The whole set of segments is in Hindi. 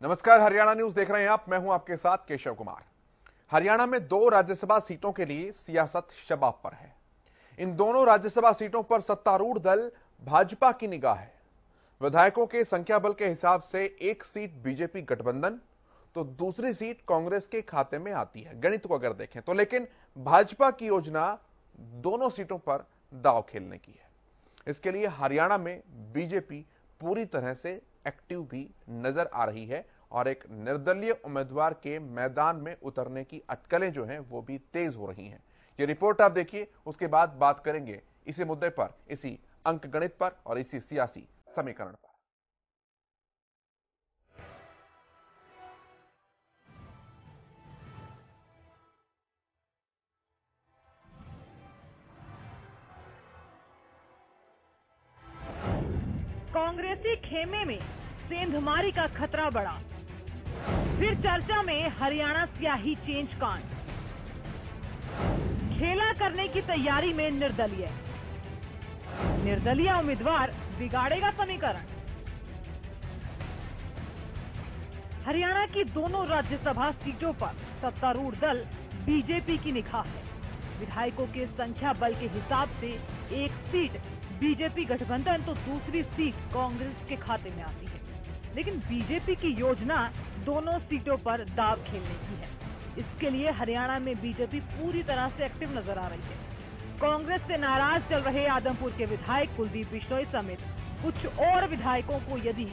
नमस्कार, हरियाणा न्यूज देख रहे हैं आप। मैं हूं आपके साथ केशव कुमार। हरियाणा में 2 राज्यसभा सीटों के लिए सियासत शबाब पर है। इन दोनों राज्यसभा सीटों पर सत्तारूढ़ दल भाजपा की निगाह है। विधायकों के संख्या बल के हिसाब से एक सीट बीजेपी गठबंधन तो दूसरी सीट कांग्रेस के खाते में आती है, गणित को अगर देखें तो। लेकिन भाजपा की योजना दोनों सीटों पर दांव खेलने की है। इसके लिए हरियाणा में बीजेपी पूरी तरह से एक्टिव भी नजर आ रही है और एक निर्दलीय उम्मीदवार के मैदान में उतरने की अटकलें जो हैं वो भी तेज हो रही हैं। ये रिपोर्ट आप देखिए, उसके बाद बात करेंगे इसी मुद्दे पर, इसी अंकगणित पर और इसी सियासी समीकरण पर। कांग्रेसी खेमे में सेंधमारी का खतरा बढ़ा। फिर चर्चा में हरियाणा स्याही चेंज कांड। खेला करने की तैयारी में निर्दलीय उम्मीदवार बिगाड़ेगा समीकरण। हरियाणा की दोनों राज्यसभा सीटों पर सत्तारूढ़ दल बीजेपी की निगाह है। विधायकों के संख्या बल के हिसाब से एक सीट बीजेपी गठबंधन तो दूसरी सीट कांग्रेस के खाते में आती है। लेकिन बीजेपी की योजना दोनों सीटों पर दांव खेलने की है। इसके लिए हरियाणा में बीजेपी पूरी तरह से एक्टिव नजर आ रही है। कांग्रेस से नाराज चल रहे आदमपुर के विधायक कुलदीप बिश्नोई समेत कुछ और विधायकों को यदि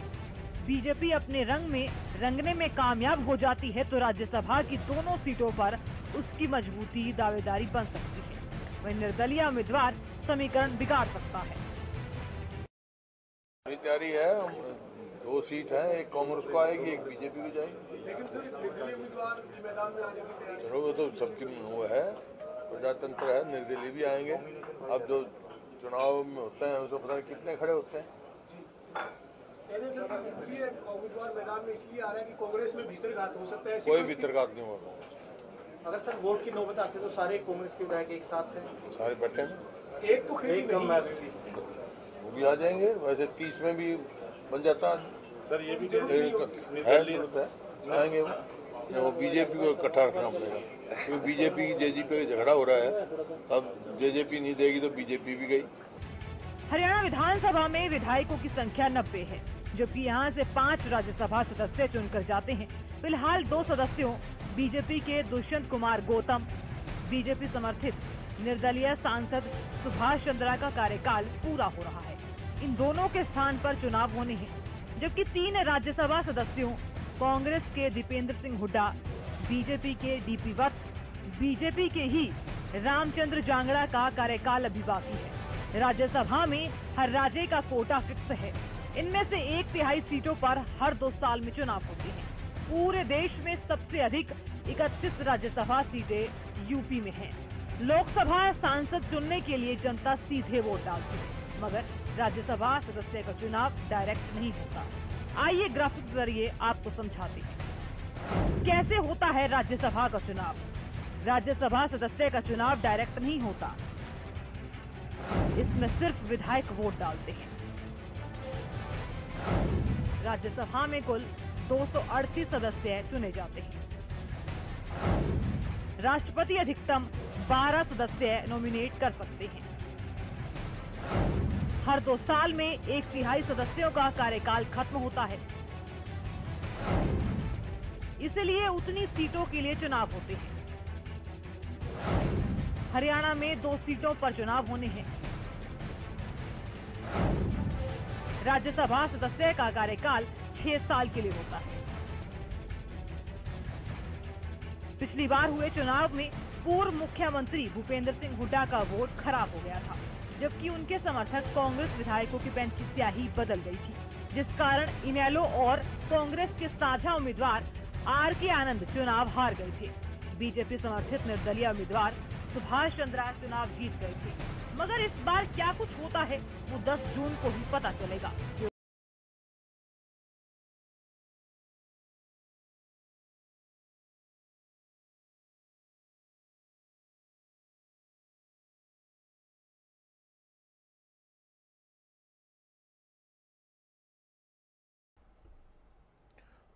बीजेपी अपने रंग में रंगने में कामयाब हो जाती है तो राज्यसभा की दोनों सीटों पर उसकी मजबूती दावेदारी बन सकती है। वहीं निर्दलीय उम्मीदवार समीकरण बिगाड़ सकता है। तैयारी है। हम 2 सीट है, एक कांग्रेस को आएगी, एक बीजेपी को जाएगी। चलो वो तो सबकी वो है, प्रजातंत्र है, निर्दलीय भी आएंगे। अब जो चुनाव में होते हैं उसमें पता नहीं कितने खड़े होते हैं। मैदान में इसलिए आ रहा है कि कांग्रेस में भीतरघात हो सकता है। कोई भीतरघात नहीं होगा। अगर सर वोट की नौबत आती है तो सारे कांग्रेस के विधायक एक साथ हैं, सारे बैठे हैं, एक तो एकदम वो भी आ जाएंगे। वैसे 30 में भी बन जाता है सर। ये भी जरूरत है, आएंगे वो बीजेपी को इकट्ठा रखना पड़ेगा, क्योंकि बीजेपी की जेजेपी का झगड़ा हो रहा है। अब जेजेपी नहीं देगी तो बीजेपी भी गई। हरियाणा विधानसभा में विधायकों की संख्या 90 है, जबकि यहाँ से 5 राज्यसभा सदस्य चुनकर जाते हैं। फिलहाल 2 सदस्यों बीजेपी के दुष्यंत कुमार गौतम, बीजेपी समर्थित निर्दलीय सांसद सुभाष चंद्रा का कार्यकाल पूरा हो रहा है। इन दोनों के स्थान पर चुनाव होने हैं। जबकि 3 राज्यसभा सदस्यों कांग्रेस के दीपेंद्र सिंह हुड्डा, बीजेपी के डीपी वत्स, बीजेपी के ही रामचंद्र जांगड़ा का कार्यकाल अभी बाकी है। राज्यसभा में हर राज्य का कोटा फिक्स है। इनमें से 1/3 सीटों पर हर 2 साल में चुनाव होते हैं। पूरे देश में सबसे अधिक 31 राज्यसभा सीटें यूपी में हैं। लोकसभा सांसद चुनने के लिए जनता सीधे वोट डालती है, मगर राज्यसभा सदस्य का चुनाव डायरेक्ट नहीं होता। आइए ग्राफिक के जरिए आपको समझाते हैं कैसे होता है राज्यसभा का चुनाव। राज्यसभा सदस्य का चुनाव डायरेक्ट नहीं होता, इसमें सिर्फ विधायक वोट डालते हैं। राज्यसभा में कुल 238 सदस्य चुने जाते हैं। राष्ट्रपति अधिकतम 12 सदस्य नॉमिनेट कर सकते हैं। हर 2 साल में 1/3 सदस्यों का कार्यकाल खत्म होता है, इसलिए उतनी सीटों के लिए चुनाव होते हैं। हरियाणा में 2 सीटों पर चुनाव होने हैं। राज्यसभा सदस्य का कार्यकाल 6 साल के लिए होता है। पिछली बार हुए चुनाव में पूर्व मुख्यमंत्री भूपेंद्र सिंह हुड्डा का वोट खराब हो गया था, जबकि उनके समर्थक कांग्रेस विधायकों की बेंच की स्याही बदल गई थी, जिस कारण इनेलो और कांग्रेस के साझा उम्मीदवार आर.के. आनंद चुनाव हार गए थे। बीजेपी समर्थित निर्दलीय उम्मीदवार सुभाष चंद्रा चुनाव जीत गए थे। मगर इस बार क्या कुछ होता है वो 10 जून को ही पता चलेगा।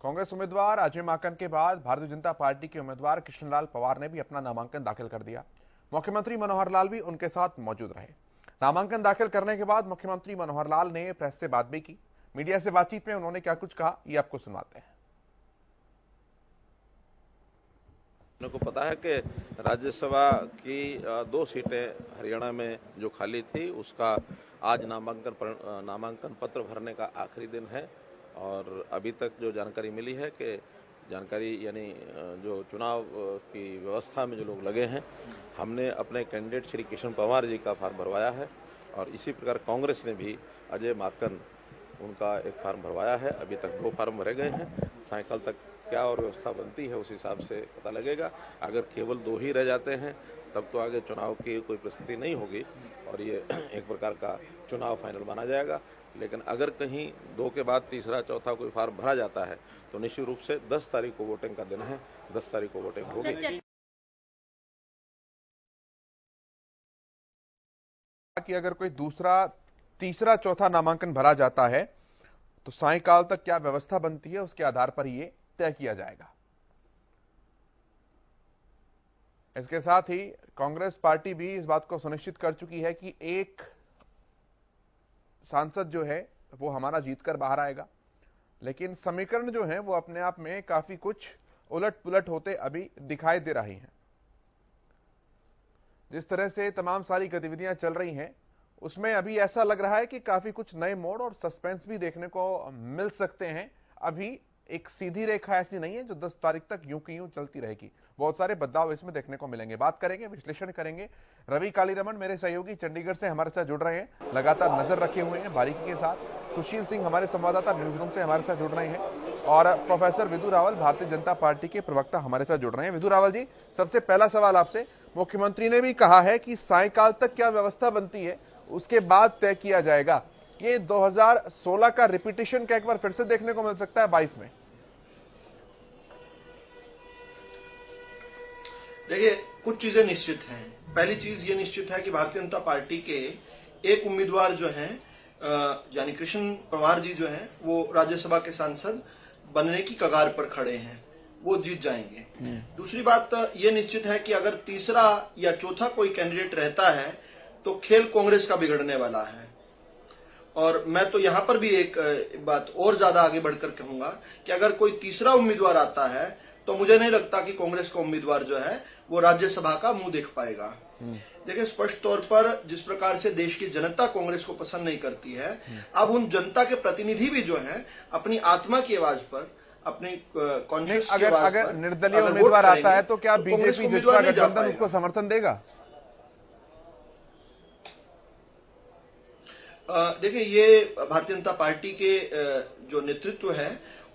कांग्रेस उम्मीदवार अजय माकन के बाद भारतीय जनता पार्टी के उम्मीदवार कृष्णलाल पवार ने भी अपना नामांकन दाखिल कर दिया। मुख्यमंत्री मनोहर लाल भी उनके साथ मौजूद रहे। नामांकन दाखिल करने के बाद मुख्यमंत्री मनोहर लाल ने प्रेस से बात भी की। मीडिया से बातचीत में उन्होंने क्या कुछ कहा, ये आपको सुनवाते हैं। को पता है कि राज्यसभा की 2 सीटें हरियाणा में जो खाली थी, उसका आज नामांकन पत्र भरने का आखिरी दिन है। और अभी तक जो जानकारी मिली है कि यानी जो चुनाव की व्यवस्था में जो लोग लगे हैं, हमने अपने कैंडिडेट श्री कृष्ण पवार जी का फार्म भरवाया है और इसी प्रकार कांग्रेस ने भी अजय माकन उनका एक फार्म भरवाया है। अभी तक 2 फार्म भरे गए हैं। सायंकाल तक क्या और व्यवस्था बनती है उस हिसाब से पता लगेगा। अगर केवल 2 ही रह जाते हैं तब तो आगे चुनाव की कोई परिस्थिति नहीं होगी और ये एक प्रकार का चुनाव फाइनल माना जाएगा। लेकिन अगर कहीं 2 के बाद तीसरा चौथा कोई फार्म भरा जाता है तो निश्चित रूप से 10 तारीख को वोटिंग का दिन है, 10 तारीख को वोटिंग होगी। कि अगर कोई दूसरा तीसरा चौथा नामांकन भरा जाता है तो सायंकाल तक क्या व्यवस्था बनती है, उसके आधार पर ये तय किया जाएगा। इसके साथ ही कांग्रेस पार्टी भी इस बात को सुनिश्चित कर चुकी है कि एक सांसद जो है वो हमारा जीतकर बाहर आएगा। लेकिन समीकरण जो है वो अपने आप में काफी कुछ उलट पुलट होते अभी दिखाई दे रही हैं। जिस तरह से तमाम सारी गतिविधियां चल रही हैं, उसमें अभी ऐसा लग रहा है कि काफी कुछ नए मोड़ और सस्पेंस भी देखने को मिल सकते हैं। अभी एक सीधी रेखा ऐसी नहीं है जो 10 तारीख तक यूं की यूं चलती रहेगी। बहुत सारे बदलाव इसमें देखने को मिलेंगे। बात करेंगे, विश्लेषण करेंगे। रवि कालीरमन मेरे सहयोगी चंडीगढ़ से हमारे साथ जुड़ रहे हैं, लगातार नजर रखे हुए हैं बारीकी के साथ। सुशील सिंह हमारे संवाददाता न्यूज रूम से हमारे साथ जुड़ रहे हैं और प्रोफेसर विदु रावल भारतीय जनता पार्टी के प्रवक्ता हमारे साथ जुड़ रहे हैं। विदु रावल जी, सबसे पहला सवाल आपसे, मुख्यमंत्री ने भी कहा है कि सायंकाल तक क्या व्यवस्था बनती है उसके बाद तय किया जाएगा। ये 2016 का रिपीटिशन का एक बार फिर से देखने को मिल सकता है 22 में। देखिए, कुछ चीजें निश्चित हैं। पहली चीज ये निश्चित है कि भारतीय जनता पार्टी के एक उम्मीदवार जो हैं यानी कृष्ण पवार जी जो हैं, वो राज्यसभा के सांसद बनने की कगार पर खड़े हैं, वो जीत जाएंगे। दूसरी बात ये निश्चित है कि अगर तीसरा या चौथा कोई कैंडिडेट रहता है तो खेल कांग्रेस का बिगड़ने वाला है। और मैं तो यहां पर भी एक बात और ज्यादा आगे बढ़कर कहूंगा कि अगर कोई तीसरा उम्मीदवार आता है तो मुझे नहीं लगता कि कांग्रेस का उम्मीदवार जो है वो राज्यसभा का मुंह देख पाएगा। देखिए, स्पष्ट तौर पर जिस प्रकार से देश की जनता कांग्रेस को पसंद नहीं करती है, अब उन जनता के प्रतिनिधि भी जो हैं अपनी आत्मा की आवाज पर, अपनी कॉन्शियस की आवाज पर, अगर निर्दलीय उम्मीदवार आता है तो क्या बीजेपी जिसका गठबंधन उसको समर्थन देगा? देखिए, ये भारतीय जनता पार्टी के जो नेतृत्व है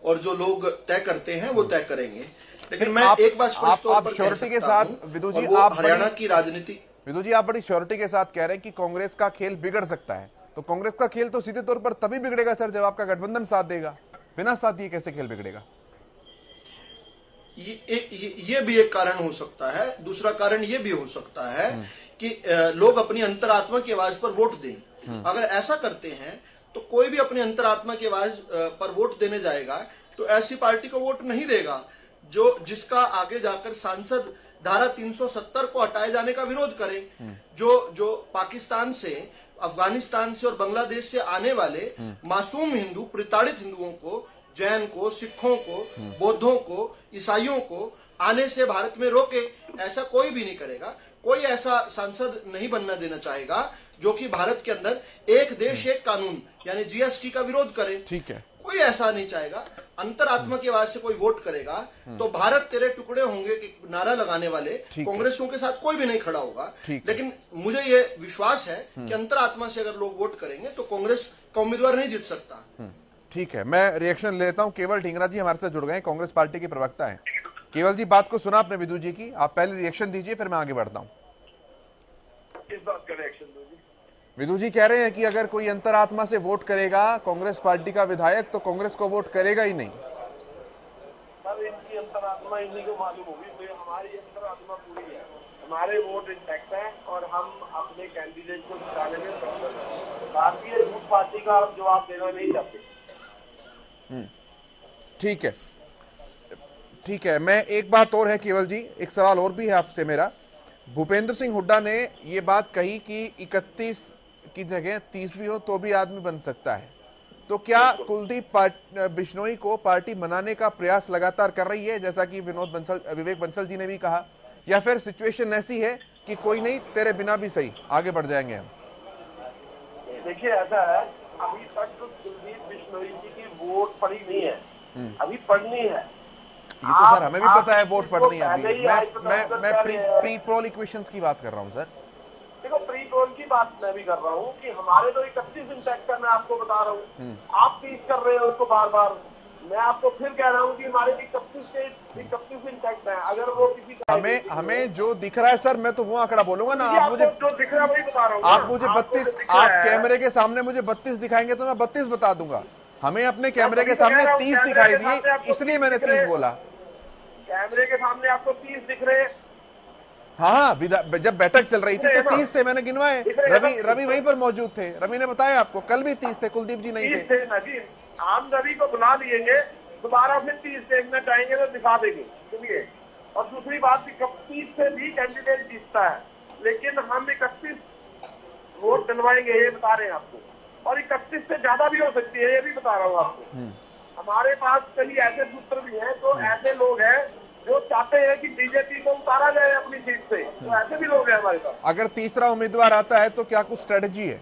और जो लोग तय करते हैं वो तय करेंगे। लेकिन मैं एक बात स्पष्ट तौर पर श्योरिटी के साथ, विदु जी, आप हरियाणा की राजनीति, विदु जी, आप बड़ी श्योरिटी के साथ कह रहे हैं कि कांग्रेस का खेल बिगड़ सकता है। तो कांग्रेस का खेल तो सीधे तौर पर तभी बिगड़ेगा सर जब आपका गठबंधन साथ देगा। बिना साथ दिए कैसे खेल बिगड़ेगा? ये भी एक कारण हो सकता है। दूसरा कारण ये भी हो सकता है कि लोग अपनी अंतरात्मा की आवाज पर वोट दें। अगर ऐसा करते हैं तो कोई भी अपनी अंतरात्मा की आवाज पर वोट देने जाएगा तो ऐसी पार्टी को वोट नहीं देगा जिसका आगे जाकर सांसद धारा 370 को हटाए जाने का विरोध करे। जो पाकिस्तान से, अफगानिस्तान से और बांग्लादेश से आने वाले मासूम हिंदू, प्रताड़ित हिंदुओं को, जैन को, सिखों को, बौद्धों को, ईसाइयों को आने से भारत में रोके, ऐसा कोई भी नहीं करेगा। कोई ऐसा सांसद नहीं बनना देना चाहेगा जो कि भारत के अंदर एक देश एक कानून यानी जीएसटी का विरोध करे। ठीक है, कोई ऐसा नहीं चाहेगा। अंतरात्मा की आवाज से कोई वोट करेगा तो भारत तेरे टुकड़े होंगे कि नारा लगाने वाले कांग्रेसियों के साथ कोई भी नहीं खड़ा होगा। लेकिन मुझे ये विश्वास है कि अंतरात्मा से अगर लोग वोट करेंगे तो कांग्रेस का उम्मीदवार नहीं जीत सकता। ठीक है, मैं रिएक्शन लेता हूं। केवल ढींगरा जी हमारे साथ जुड़ गए, कांग्रेस पार्टी के प्रवक्ता हैं। केवल जी, बात को सुना आपने विदु जी की, आप पहले रिएक्शन दीजिए फिर मैं आगे बढ़ता हूं। इस बात का रिएक्शन दीजिए। विदु जी कह रहे हैं कि अगर कोई अंतरात्मा से वोट करेगा कांग्रेस पार्टी का विधायक तो कांग्रेस को वोट करेगा ही नहीं। सर, इनकी अंतरात्मा इन्हीं को मालूम होगी। हमारी अंतरात्मा पूरी है, हमारे वोट इंटैक्ट है और हम अपने कैंडिडेट को जिताने में सक्षम हैं। भारतीय जनता पार्टी का हम जवाब देना नहीं चाहते। ठीक है, ठीक है, मैं एक बात और है केवल जी, एक सवाल और भी है आपसे मेरा। भूपेंद्र सिंह हुड्डा ने ये बात कही कि 31 की जगह 30 भी हो तो भी आदमी बन सकता है, तो क्या कुलदीप बिश्नोई को पार्टी बनाने का प्रयास लगातार कर रही है, जैसा कि विवेक बंसल जी ने भी कहा, या फिर सिचुएशन ऐसी है कि कोई नहीं, तेरे बिना भी सही, आगे बढ़ जाएंगे हम? देखिए, ऐसा है, अभी तक तो कुलदीप बिश्नोई जी की वोट पड़ी नहीं है, अभी पढ़नी है। ये तो सर हमें भी पता है वोट पड़नी है अभी। मैं प्री पोल इक्वेशंस की बात कर रहा हूँ सर। देखो, प्री पोल की बात मैं भी कर रहा हूँ कि हमारे तो 31 इंटैक्ट है, मैं आपको बता रहा हूँ, आप 30 कर रहे हो उसको बार बार। मैं आपको फिर कह रहा हूँ कि हमारे 31 इंटैक्ट है। अगर वो किसी हमें जो दिख रहा है सर, मैं तो वो आंकड़ा बोलूंगा ना। आप मुझे जो दिख रहा है वही बता रहा हूँ। आप मुझे 32, आप कैमरे के सामने मुझे 32 दिखाएंगे तो मैं 32 बता दूंगा। हमें अपने कैमरे के सामने 30 दिखाई दिए, इसलिए मैंने 30 बोला। कैमरे के सामने आपको 30 दिख रहे हैं? हाँ, जब बैठक चल रही थी तो 30 थे, मैंने गिनवाए। रवि वहीं पर मौजूद थे, रवि ने बताया आपको, कल भी 30 थे, कुलदीप जी नहीं थे ना जी। हम रवि को बुला लिएंगे, दोबारा फिर 30 देखना चाहेंगे तो दिखा देंगे, सुनिए। और दूसरी बात, 31 से भी कैंडिडेट जीतता है, लेकिन हम 31 वोट दिलवाएंगे, ये बता रहे हैं आपको। और 31 से ज्यादा भी हो सकती है, ये भी बता रहा हूँ आपको। हमारे पास कई ऐसे सूत्र भी हैं, तो ऐसे लोग हैं जो चाहते हैं कि बीजेपी को उतारा जाए अपनी सीट से, तो ऐसे भी लोग हैं हमारे पास। अगर तीसरा उम्मीदवार आता है तो क्या कुछ स्ट्रेटजी है?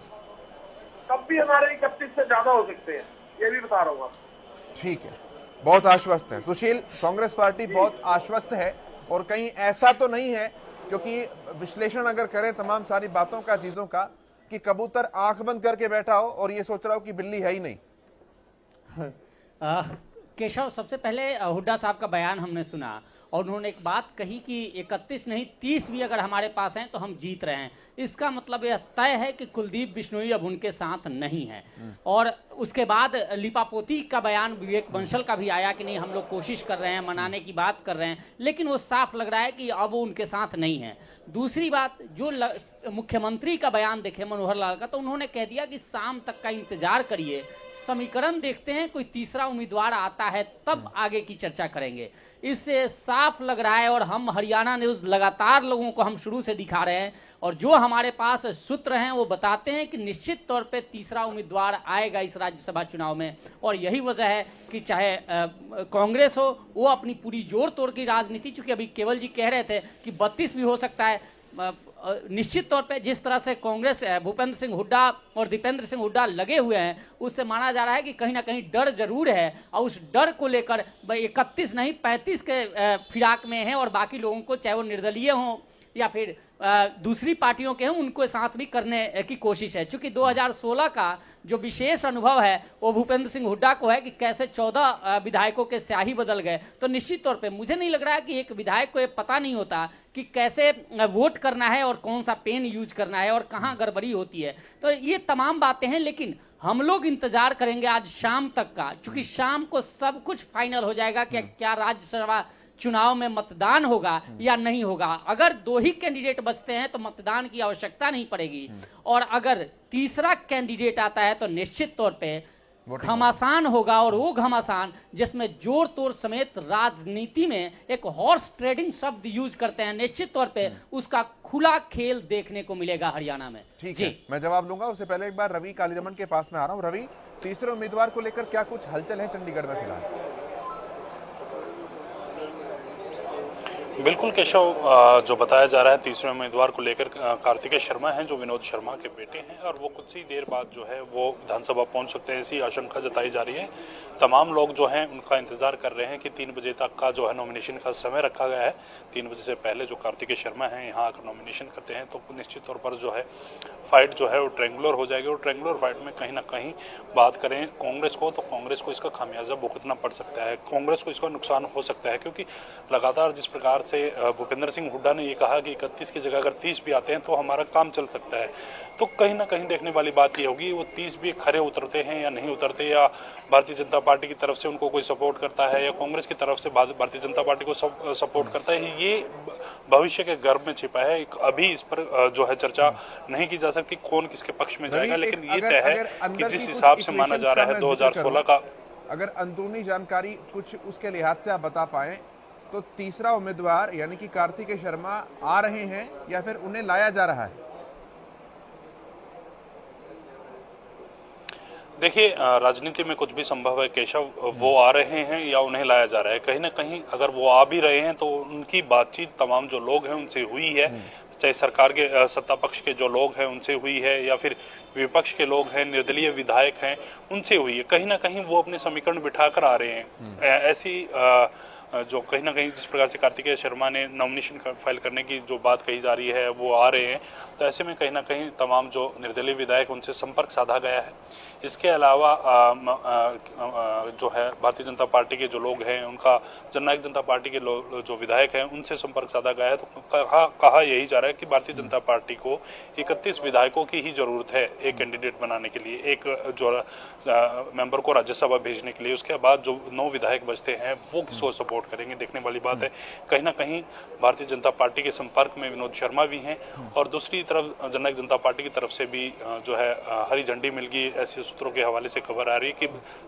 तब भी हमारे 31 से ज्यादा हो सकते हैं, ये भी बता रहा हूँ आपको। ठीक है, बहुत आश्वस्त है सुशील, कांग्रेस पार्टी बहुत आश्वस्त है, और कहीं ऐसा तो नहीं है, क्योंकि विश्लेषण अगर करें तमाम सारी बातों का, चीजों का, कि कबूतर आंख बंद करके बैठा हो और ये सोच रहा हो कि बिल्ली है ही नहीं। केशव, सबसे पहले हुड्डा साहब का बयान हमने सुना और उन्होंने एक बात कही कि 31 नहीं 30 भी अगर हमारे पास हैं तो हम जीत रहे हैं। इसका मतलब यह तय है कि कुलदीप बिश्नोई अब उनके साथ नहीं है। और उसके बाद लिपापोती का बयान विवेक बंसल का भी आया कि नहीं, हम लोग कोशिश कर रहे हैं, मनाने की बात कर रहे हैं, लेकिन वो साफ लग रहा है कि अब वो उनके साथ नहीं है। दूसरी बात, जो मुख्यमंत्री का बयान देखे मनोहर लाल का, तो उन्होंने कह दिया कि शाम तक का इंतजार करिए, समीकरण देखते हैं, कोई तीसरा उम्मीदवार आता है तब आगे की चर्चा करेंगे। इससे साफ लग रहा है, और हम हरियाणा न्यूज लगातार लोगों को हम शुरू से दिखा रहे हैं, और जो हमारे पास सूत्र हैं वो बताते हैं कि निश्चित तौर पे तीसरा उम्मीदवार आएगा इस राज्यसभा चुनाव में। और यही वजह है कि चाहे कांग्रेस हो, वो अपनी पूरी जोड़ तोड़ की राजनीति, चूंकि अभी केवल जी कह रहे थे कि 32 भी हो सकता है, निश्चित तौर पे जिस तरह से कांग्रेस भूपेंद्र सिंह हुड्डा और दीपेंद्र सिंह हुड्डा लगे हुए हैं, उससे माना जा रहा है कि कहीं ना कहीं डर जरूर है, और उस डर को लेकर 31 नहीं 35 के फिराक में है, और बाकी लोगों को, चाहे वो निर्दलीय हों या फिर दूसरी पार्टियों के हैं, उनको साथ भी करने की कोशिश है। क्योंकि 2016 का जो विशेष अनुभव है वो भूपेंद्र सिंह हुड्डा को है कि कैसे 14 विधायकों के स्याही बदल गए। तो निश्चित तौर पे मुझे नहीं लग रहा है कि एक विधायक को ये पता नहीं होता कि कैसे वोट करना है और कौन सा पेन यूज करना है और कहाँ गड़बड़ी होती है। तो ये तमाम बातें हैं, लेकिन हम लोग इंतजार करेंगे आज शाम तक का, क्योंकि शाम को सब कुछ फाइनल हो जाएगा कि क्या राज्यसभा चुनाव में मतदान होगा या नहीं होगा। अगर 2 ही कैंडिडेट बचते हैं तो मतदान की आवश्यकता नहीं पड़ेगी, और अगर तीसरा कैंडिडेट आता है तो निश्चित तौर पे घमासान होगा, और वो घमासान जिसमें जोर तोड़ समेत राजनीति में एक हॉर्स ट्रेडिंग शब्द यूज करते हैं, निश्चित तौर पे उसका खुला खेल देखने को मिलेगा हरियाणा में। ठीक है, मैं जवाब लूंगा, उससे पहले एक बार रवि कालीरमन के पास में आ रहा हूं। रवि, तीसरे उम्मीदवार को लेकर क्या कुछ हलचल है चंडीगढ़ में फिलहाल? बिल्कुल केशव, जो बताया जा रहा है तीसरे उम्मीदवार को लेकर कार्तिकेय शर्मा हैं जो विनोद शर्मा के बेटे हैं, और वो कुछ ही देर बाद जो है वो विधानसभा पहुंच सकते हैं, ऐसी आशंका जताई जा रही है। तमाम लोग जो हैं उनका इंतजार कर रहे हैं कि 3 बजे तक का जो है नॉमिनेशन का समय रखा गया है। 3 बजे से पहले जो कार्तिकेय शर्मा हैं यहाँ आकर नॉमिनेशन करते हैं तो निश्चित तौर पर जो है फाइट जो है वो ट्रायंगुलर हो जाएगी, और ट्रायंगुलर फाइट में कहीं ना कहीं बात करें कांग्रेस को, तो कांग्रेस को इसका खामियाजा भुगतना पड़ सकता है, कांग्रेस को इसका नुकसान हो सकता है। क्योंकि लगातार जिस प्रकार से भूपेंद्र सिंह हुड्डा ने ये कहा कि 31 की जगह अगर 30 भी आते हैं तो हमारा काम चल सकता है, तो कहीं ना कहीं देखने वाली बात ये होगी वो 30 भी खरे उतरते हैं या नहीं उतरते, या भारतीय जनता पार्टी की तरफ से उनको कोई सपोर्ट करता है या कांग्रेस की तरफ से भारतीय जनता पार्टी को सपोर्ट करता है। ये भविष्य के गर्भ में छिपा है, अभी इस पर जो है चर्चा नहीं की जा सकती कौन किसके पक्ष में जाएगा, लेकिन ये तय है कि जिस हिसाब से माना जा रहा है 2016 का। अगर अंदरूनी जानकारी कुछ उसके लिहाज से आप बता पाए तो तीसरा उम्मीदवार यानी कि कार्तिकेय शर्मा आ रहे हैं या फिर उन्हें लाया जा रहा है? देखिए, राजनीति में कुछ भी संभव है केशव। वो आ रहे हैं या उन्हें लाया जा रहा है, कहीं ना कहीं अगर वो आ भी रहे हैं तो उनकी बातचीत तमाम जो लोग हैं उनसे हुई है, चाहे सरकार के सत्ता पक्ष के जो लोग हैं उनसे हुई है या फिर विपक्ष के लोग हैं, निर्दलीय विधायक हैं, उनसे हुई है। कहीं ना कहीं वो अपने समीकरण बिठाकर आ रहे हैं। ऐसी जो कहीं ना कहीं जिस प्रकार से कार्तिकेय शर्मा ने नॉमिनेशन फाइल करने की जो बात कही जा रही है वो आ रहे हैं, तो ऐसे में कहीं ना कहीं तमाम जो निर्दलीय विधायक उनसे संपर्क साधा गया है। इसके अलावा जो है भारतीय जनता पार्टी के जो लोग हैं उनका जननायक जनता पार्टी के जो विधायक हैं उनसे संपर्क साधा गया है। तो कहा यही जा रहा है कि भारतीय जनता पार्टी को 31 विधायकों की ही जरूरत है एक कैंडिडेट बनाने के लिए, एक जो मेंबर को राज्यसभा भेजने के लिए। उसके बाद जो 9 विधायक बचते हैं वो किसको सपोर्ट करेंगे, देखने वाली बात है। कहीं ना कहीं भारतीय जनता पार्टी के संपर्क में विनोद शर्मा भी हैं और दूसरी तरफ जननायक जनता पार्टी की तरफ से भी जो है हरी झंडी मिल गई। ऐसे सूत्रों के हवाले से खबर आ रही है कि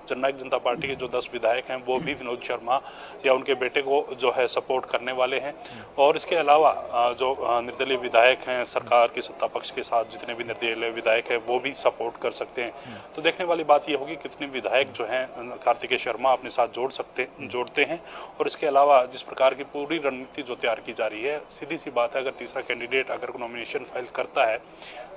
जननायक जनता पार्टी के जो 10 विधायक हैं वो भी विनोद शर्मा या उनके बेटे को जो है सपोर्ट करने वाले हैं। और इसके अलावा जो निर्दलीय विधायक हैं, सरकार के सत्ता पक्ष के साथ जितने भी निर्दलीय विधायक हैं वो भी सपोर्ट कर सकते हैं। तो देखने वाली बात यह होगी कितने विधायक जो हैं कार्तिकेय शर्मा अपने साथ जोड़ते हैं। और इसके अलावा जिस प्रकार की पूरी रणनीति जो तैयार की जा रही है, सीधी सी बात है, अगर तीसरा कैंडिडेट अगर नॉमिनेशन फाइल करता है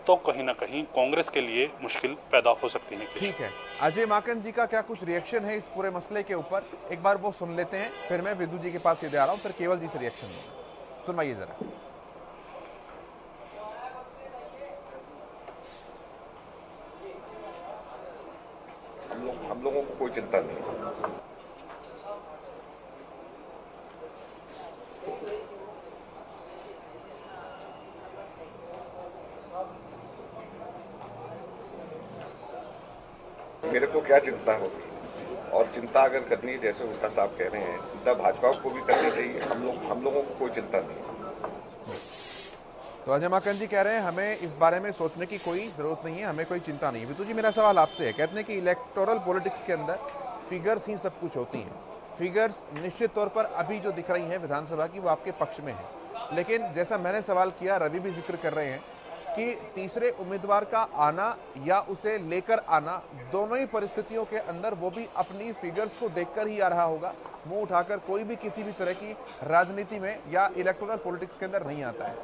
तो कहीं ना कहीं कांग्रेस के लिए मुश्किल पैदा हो सकती है। ठीक है, अजय माकन जी का क्या कुछ रिएक्शन है इस पूरे मसले के ऊपर, एक बार वो सुन लेते हैं, फिर मैं विदु जी के पास सीधे आ रहा हूं, फिर केवल जी से रिएक्शन दूंगा। सुनवाइए जरा। हम लोगों को कोई चिंता नहीं। मेरे को क्या चिंता होगी, और चिंता अगर करनी है जैसे हुड्डा साहब कह रहे हैं, चिंता भाजपा को भी करनी चाहिए। हम लोगों को कोई चिंता नहीं। तो अजय माकन जी कह रहे हैं हमें इस बारे में सोचने की कोई जरूरत नहीं है, हमें कोई चिंता नहीं है। विदु जी, मेरा सवाल आपसे है, कहते हैं कि इलेक्टोरल पॉलिटिक्स के अंदर फिगर्स ही सब कुछ होती हैं। फिगर्स निश्चित तौर पर अभी जो दिख रही हैं विधानसभा की वो आपके पक्ष में है, लेकिन जैसा मैंने सवाल किया, रवि भी जिक्र कर रहे हैं कि तीसरे उम्मीदवार का आना या उसे लेकर आना, दोनों ही परिस्थितियों के अंदर वो भी अपनी फिगर्स को देखकर ही आ रहा होगा। मुंह उठाकर कोई भी किसी भी तरह की राजनीति में या इलेक्टोरल पॉलिटिक्स के अंदर नहीं आता है।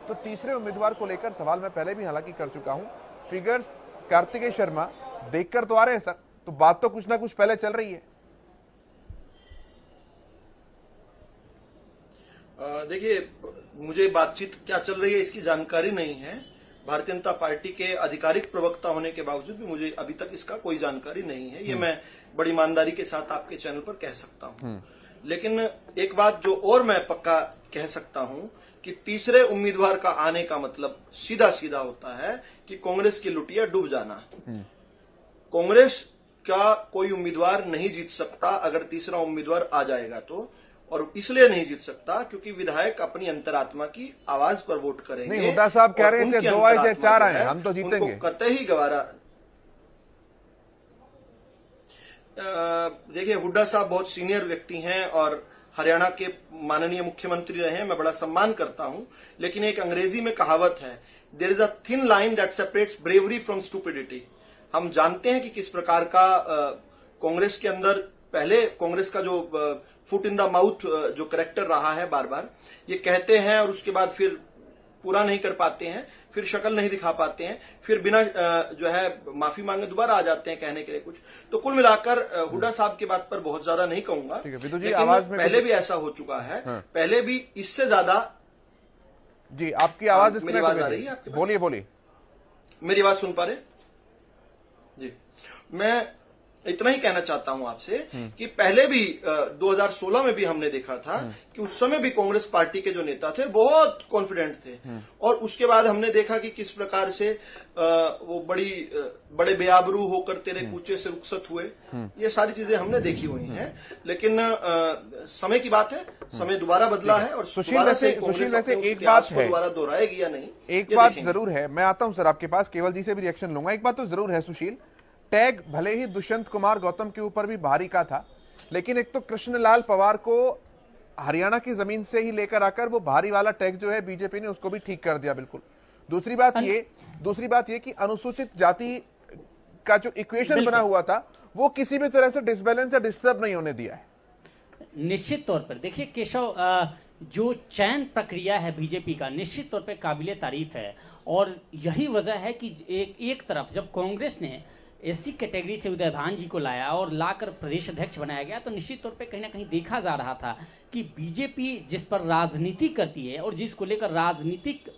तो तीसरे उम्मीदवार को लेकर सवाल मैं पहले भी हालांकि कर चुका हूं, फिगर्स कार्तिकेय शर्मा देखकर तो आ रहे हैं सर, तो बात तो कुछ ना कुछ पहले चल रही है। देखिए, मुझे बातचीत क्या चल रही है इसकी जानकारी नहीं है। भारतीय जनता पार्टी के आधिकारिक प्रवक्ता होने के बावजूद भी मुझे अभी तक इसका कोई जानकारी नहीं है। ये मैं बड़ी ईमानदारी के साथ आपके चैनल पर कह सकता हूं। लेकिन एक बात जो और मैं पक्का कह सकता हूं कि तीसरे उम्मीदवार का आने का मतलब सीधा सीधा होता है कि कांग्रेस की लुटिया डूब जाना। कांग्रेस का कोई उम्मीदवार नहीं जीत सकता अगर तीसरा उम्मीदवार आ जाएगा तो, और इसलिए नहीं जीत सकता क्योंकि विधायक अपनी अंतरात्मा की आवाज पर वोट करेंगे। नहीं, हुड्डा साहब कह रहे थे 2 आए से 4 आए, हम तो जीतेंगे। उनको कतई गवारा। देखिए, हुड्डा साहब बहुत सीनियर व्यक्ति हैं और हरियाणा के माननीय मुख्यमंत्री रहे हैं, मैं बड़ा सम्मान करता हूं। लेकिन एक अंग्रेजी में कहावत है, there is a thin line that separates bravery from stupidity. हम जानते हैं कि किस प्रकार का कांग्रेस के अंदर पहले कांग्रेस का जो फुट इन द माउथ जो करेक्टर रहा है, बार बार ये कहते हैं और उसके बाद फिर पूरा नहीं कर पाते हैं, फिर शक्ल नहीं दिखा पाते हैं, फिर बिना जो है माफी मांगे दोबारा आ जाते हैं कहने के लिए कुछ। तो कुल मिलाकर हुड्डा साहब की बात पर बहुत ज्यादा नहीं कहूंगा, लेकिन पहले भी ऐसा हो चुका है। पहले भी इससे ज्यादा। जी, आपकी आवाज मेरी आवाज आ रही है आपके पास? बोलिए बोलिए। मेरी आवाज सुन पा रहे? जी, मैं इतना ही कहना चाहता हूं आपसे कि पहले भी 2016 में भी हमने देखा था कि उस समय भी कांग्रेस पार्टी के जो नेता थे बहुत कॉन्फिडेंट थे, और उसके बाद हमने देखा कि किस प्रकार से वो बड़े बेआबरू होकर तेरे कूचे से रुखसत हुए। ये सारी चीजें हमने देखी हुई हैं, लेकिन समय की बात है, समय दोबारा बदला है और सुशील वैसे एक बात है, दोबारा दोहराएगी या नहीं, एक बात जरूर है। मैं आता हूं सर आपके पास, केवल जी से भी रिएक्शन लूंगा। एक बात तो जरूर है सुशील, टैग भले ही दुष्यंत कुमार गौतम के ऊपर भी भारी का था, लेकिन एक तो कृष्णलाल पवार को हरियाणा की जमीन से ही लेकर आकर वो भारी वाला टैक्स जो है बीजेपी ने उसको भी ठीक कर दिया बिल्कुल। दूसरी बात ये कि अनुसूचित जाति का जो इक्वेशन बना हुआ था वो किसी भी तरह से डिसबैलेंस या डिस्टर्ब नहीं होने दिया है। निश्चित तौर पर देखिए केशव, जो चयन प्रक्रिया है बीजेपी का निश्चित तौर पे काबिले तारीफ है। और यही वजह है कि एक तरफ जब कांग्रेस ने एससी कैटेगरी से उदय भान जी को लाया और लाकर प्रदेश अध्यक्ष बनाया गया, तो निश्चित तौर पे कहीं ना कहीं देखा जा रहा था कि बीजेपी जिस पर राजनीति करती है और जिसको लेकर राजनीतिक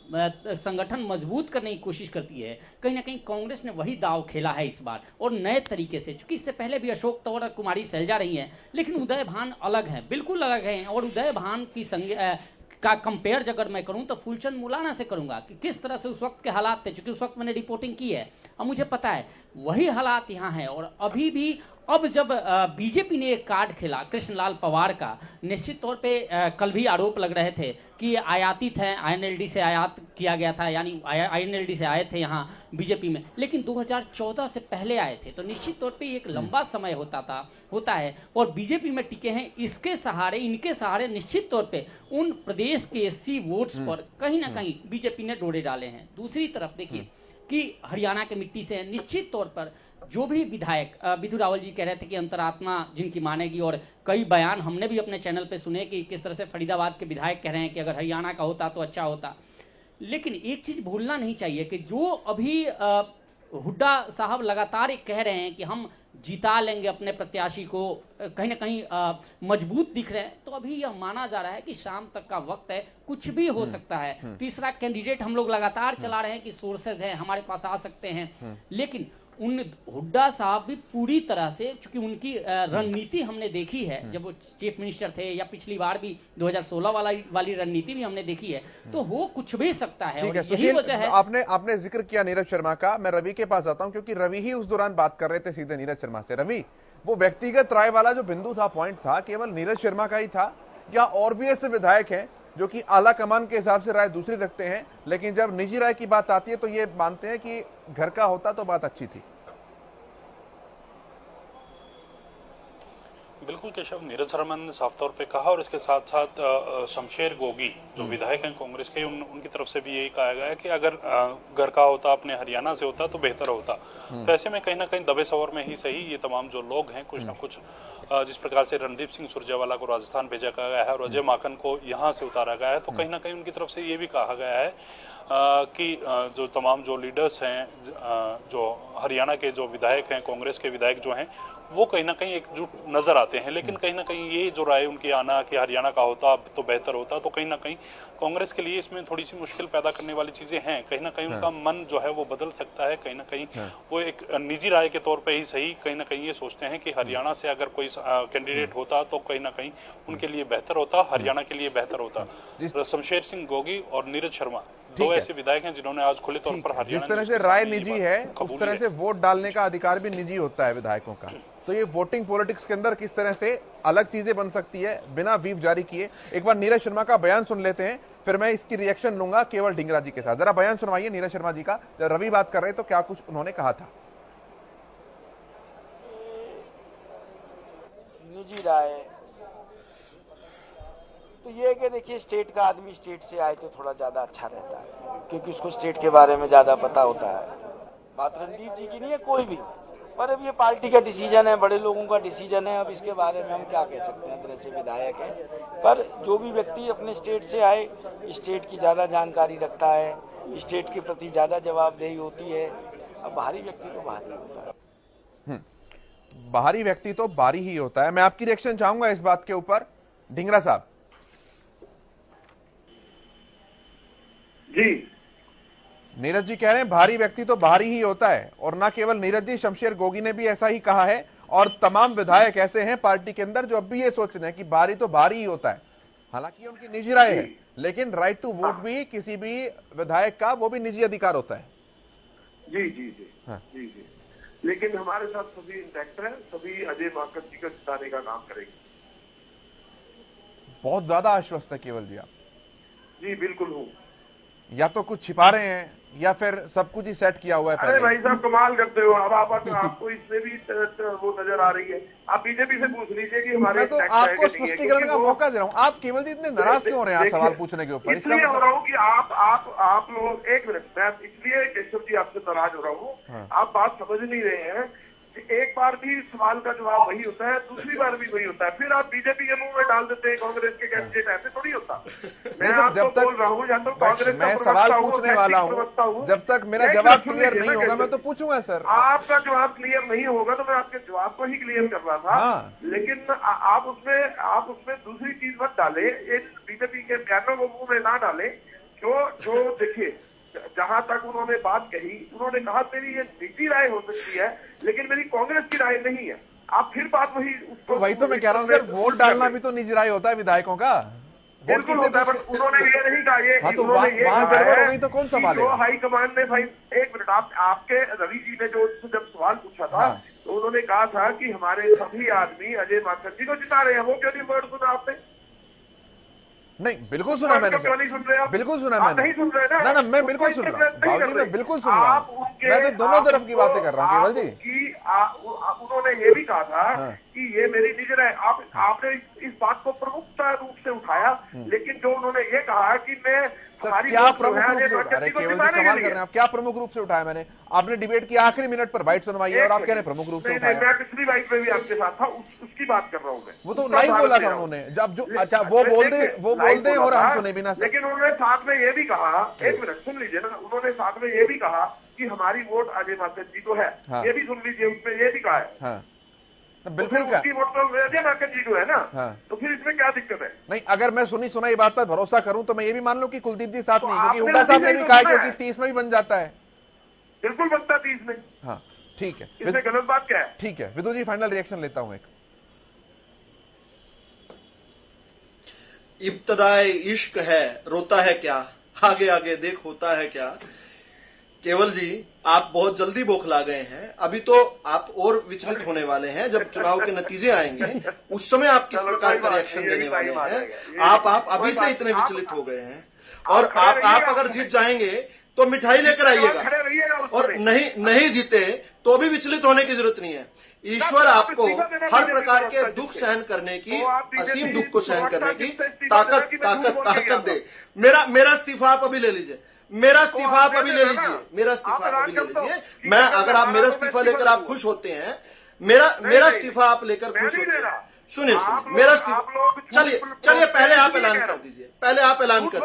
संगठन मजबूत करने की कोशिश करती है, कहीं ना कहीं कांग्रेस ने वही दाव खेला है इस बार और नए तरीके से। चूंकि इससे पहले भी अशोक तंवर और कुमारी सैलजा रही हैं, लेकिन उदय भान अलग है, बिल्कुल अलग है। और उदय भान की का कंपेयर अगर मैं करूं तो फूलचंद मुलाना से करूंगा कि किस तरह से उस वक्त के हालात थे। क्योंकि उस वक्त मैंने रिपोर्टिंग की है और मुझे पता है वही हालात यहां हैं। और अभी भी अब जब बीजेपी ने एक कार्ड खेला कृष्णलाल पवार का, निश्चित तौर पे कल भी आरोप लग रहे थे कि आयातित है, आईएनएलडी से आयात किया गया था, यानी आईएनएलडी से आए थे यहाँ बीजेपी में, लेकिन 2014 से पहले आए थे। तो निश्चित तौर पे एक लंबा समय होता है और बीजेपी में टिके हैं। इनके सहारे निश्चित तौर पे उन प्रदेश के एससी वोट्स पर कहीं ना कहीं बीजेपी ने डोरे डाले हैं। दूसरी तरफ देखिए कि हरियाणा के मिट्टी से निश्चित तौर पर जो भी विधायक विधु रावल जी कह रहे थे कि अंतरात्मा जिनकी मानेगी, और कई बयान हमने भी अपने चैनल पे सुने कि किस तरह से फरीदाबाद के विधायक कह रहे हैं कि अगर हरियाणा का होता तो अच्छा होता। लेकिन एक चीज भूलना नहीं चाहिए कि जो अभी हुड्डा साहब लगातार कह रहे हैं कि हम जिता लेंगे अपने प्रत्याशी को, कहीं ना कहीं मजबूत दिख रहे हैं, तो अभी यह माना जा रहा है कि शाम तक का वक्त है, कुछ भी हो सकता है। तीसरा कैंडिडेट हम लोग लगातार चला रहे हैं कि सोर्सेज हैं हमारे पास आ सकते हैं, लेकिन उन हुड्डा साहब भी पूरी तरह से, चूंकि उनकी रणनीति हमने देखी है जब वो चीफ मिनिस्टर थे, या पिछली बार भी 2016 वाली रणनीति भी हमने देखी है, तो हो कुछ भी सकता है। और यही वजह है। आपने जिक्र किया नीरज शर्मा का, मैं रवि के पास आता हूं क्योंकि रवि ही उस दौरान बात कर रहे थे सीधे नीरज शर्मा से। रवि, वो व्यक्तिगत राय वाला जो बिंदु था, पॉइंट था, केवल नीरज शर्मा का ही था या और भी ऐसे विधायक हैं जो कि आला कमान के हिसाब से राय दूसरी रखते हैं, लेकिन जब निजी राय की बात आती है तो ये मानते हैं कि घर का होता तो बात अच्छी थी? बिल्कुल केशव, नीरज शर्मा ने साफ तौर पे कहा, और इसके साथ साथ शमशेर गोगी जो विधायक हैं कांग्रेस के, उनकी तरफ से भी यही कहा गया है कि अगर घर का होता, अपने हरियाणा से होता तो बेहतर होता। तो ऐसे में कहीं ना कहीं दबे सवर में ही सही ये तमाम जो लोग हैं कुछ ना कुछ, जिस प्रकार से रणदीप सिंह सुरजेवाला को राजस्थान भेजा गया है और अजय माकन को यहाँ से उतारा गया है, तो कहीं ना कहीं उनकी तरफ से ये भी कहा गया है कि जो तमाम जो लीडर्स हैं, जो हरियाणा के जो विधायक हैं, कांग्रेस के विधायक जो हैं, वो कहीं ना कहीं एकजुट नजर आते हैं। लेकिन कहीं ना कहीं ये जो राय उनकी आना कि हरियाणा का होता तो बेहतर होता, तो कहीं ना कहीं कांग्रेस के लिए इसमें थोड़ी सी मुश्किल पैदा करने वाली चीजें हैं। कहीं ना कहीं उनका मन जो है वो बदल सकता है। कहीं ना कहीं वो एक निजी राय के तौर पे ही सही, कहीं ना कहीं ये सोचते हैं कि हरियाणा से अगर कोई कैंडिडेट होता तो कहीं ना कहीं उनके लिए बेहतर होता, हरियाणा के लिए बेहतर होता। शमशेर सिंह गोगी और नीरज शर्मा दो ऐसे विधायक हैं जिन्होंने आज खुले तौर पर हरियाणा, जिस तरह से राय निजी है उस तरह से वोट डालने का अधिकार भी निजी होता है विधायकों का। तो ये वोटिंग पॉलिटिक्स के अंदर किस तरह से अलग चीजें बन सकती है बिना व्हीप जारी किए। एक बार नीरज शर्मा का बयान सुन लेते हैं, फिर मैं इसकी रिएक्शन लूंगा केवल ढींगरा जी के साथ। जरा बयान सुनवाइए नीरज शर्मा जी का, जब रवि बात कर रहे तो क्या कुछ उन्होंने कहा था। निजी राय तो ये कि देखिए, स्टेट का आदमी स्टेट से आए तो थोड़ा ज्यादा अच्छा रहता है, क्योंकि उसको स्टेट के बारे में ज्यादा पता होता है। बात रणदीप जी की नहीं है कोई भी, पर अब ये पार्टी का डिसीजन है, बड़े लोगों का डिसीजन है। अब इसके बारे में हम क्या कह सकते हैं, तरह से विधायक हैं, पर जो भी व्यक्ति अपने स्टेट से आए, स्टेट की ज्यादा जानकारी रखता है, स्टेट के प्रति ज्यादा जवाबदेही होती है। अब बाहरी व्यक्ति तो बाहरी होता है, बाहरी व्यक्ति तो बाहरी ही होता है। मैं आपकी रिएक्शन चाहूंगा इस बात के ऊपर, ढींगरा साहब। जी, नीरज जी कह रहे हैं भारी व्यक्ति तो बाहरी ही होता है, और ना केवल नीरज जी, शमशेर गोगी ने भी ऐसा ही कहा है, और तमाम विधायक ऐसे हैं पार्टी के अंदर जो अब भी ये सोच रहे हैं कि बाहरी तो बाहरी ही होता है। हालांकि उनकी निजी राय है, लेकिन राइट टू वोट भी किसी भी विधायक का वो भी निजी अधिकार होता है। जी जी जी हाँ। जी जी, लेकिन हमारे साथ सभी इंटैक्ट है, सभी अजय माकन जी को जिताने का काम करेंगे। बहुत ज्यादा आश्वस्त है केवल जी आप। जी बिल्कुल हूँ। या तो कुछ छिपा रहे हैं या फिर सब कुछ ही सेट किया हुआ है अरे पहले। भाई साहब कमाल करते हो अब आपको इसमें भी वो नजर आ रही है। आप बीजेपी से पूछ लीजिए कि हमारे मैं तो आपको स्पष्टीकरण का मौका दे रहा हूँ। आप केवल जी इतने नाराज क्यों हो रहे हैं आप सवाल पूछने के ऊपर? इसलिए हो रहा हूँ कि आप लोग, एक मिनट, मैं इसलिए केशव जी आपसे नाराज हो रहा हूँ। आप बात समझ नहीं रहे हैं। एक बार भी सवाल का जवाब वही होता है, दूसरी बार भी वही होता है, फिर आप बीजेपी के मुंह में डाल देते हैं कांग्रेस के कैंडिडेट। ऐसे थोड़ी होता। मैं आपको बोल रहा हूँ या तो कांग्रेस मैं सवाल पूछने वाला हूँ, जब तक मेरा जवाब क्लियर नहीं होगा मैं तो पूछूंगा सर। आपका जवाब क्लियर नहीं होगा तो मैं आपके जवाब को ही क्लियर कर रहा था। लेकिन आप उसमें दूसरी चीज मत डाले, इन बीजेपी के बयानों को मुंह में ना डाले। जो देखिए, जहां तक उन्होंने बात कही, उन्होंने कहा मेरी ये निजी राय हो सकती है लेकिन मेरी कांग्रेस की राय नहीं है। आप फिर बात वही तो मैं कह रहा हूँ सर, वोट डालना भी तो निजी राय होता है विधायकों का। बिल्कुल होता है, बट उन्होंने ये नहीं कहा। ये हाँ, तो वहां गड़बड़ हो गई तो कौन संभालेगा? जो हाईकमान ने, भाई एक मिनट, आपके रवि जी ने जो जब सवाल पूछा था तो उन्होंने कहा था कि हमारे सभी आदमी अजय माकन जी को जिता रहे हैं। वो क्यों नहीं वर्ड सुना आपने? नहीं, बिल्कुल सुना मैंने। क्यों नहीं सुन रहे आप? बिल्कुल सुना मैंने। नहीं सुन रहे ना, मैं बिल्कुल सुन रहा हूँ बाबू जी, मैं बिल्कुल सुन रहा हूँ। मैं तो दोनों तरफ की बातें कर रहा हूँ केवल जी। उन्होंने ये भी कहा था कि ये मेरी निजी राय। आपने इस बात को प्रमुखता रूप से उठाया, लेकिन जो उन्होंने ये कहा कि मैं क्या प्रमुख रूप से उठाया? अरे केवल जी कमाल कर रहे हैं आप। क्या प्रमुख रूप से उठाया मैंने? आपने डिबेट की आखिरी मिनट पर बाइट सुनवाई है और आप कह रहे हैं प्रमुख रूप से उठाया। मैं पिछली बाइट में भी आपके साथ था, उसकी बात कर रहा हूँ मैं। वो तो लाइव बोला था उन्होंने। जब जो अच्छा वो बोल दे और हम सुने बिना। लेकिन उन्होंने साथ में ये भी कहा, एक मिनट सुन लीजिए ना, उन्होंने साथ में ये भी कहा कि हमारी वोट अजय माकन जी को है। ये भी सुन लीजिए, उसमें ये भी कहा है। बिल्कुल तो उसकी वोट तो अजय माकन जी को है ना। तो फिर इसमें क्या दिक्कत है? नहीं, अगर मैं सुनी बात पर भरोसा करूं तो मैं ये भी मान लूं कि कुलदीप जी साथ नहीं, क्योंकि हुड्डा साहब ने भी कहा क्योंकि 30 में भी बन जाता है। बिल्कुल बनता है 30 में। हाँ ठीक है, इसमें गलत बात क्या है? ठीक है विदु जी, फाइनल रिएक्शन लेता हूं एक। इब्तदाए इश्क है, रोता है क्या, आगे आगे देख होता है क्या। केवल जी, आप बहुत जल्दी बौखला गए हैं। अभी तो आप और विचलित होने वाले हैं। जब चुनाव के नतीजे आएंगे उस समय आप किस प्रकार का रिएक्शन देने वाले हैं। आप अभी से इतने विचलित हो गए हैं। और आप अगर जीत जाएंगे तो मिठाई लेकर आइएगा, और नहीं जीते तो भी विचलित होने की जरूरत नहीं है। ईश्वर आपको हर प्रकार के दुख सहन करने की, असीम दुख को सहन करने की ताकत दे। मेरा इस्तीफा आप अभी ले लीजिए। मेरा इस्तीफा आप अभी ले लीजिए। मैं, अगर आप मेरा इस्तीफा लेकर आप खुश होते हैं, मेरा इस्तीफा आप लेकर खुश होते हैं, सुनिए मेरा इस्तीफा, चलिए पहले आप ऐलान कर दीजिए। पहले आप ऐलान कर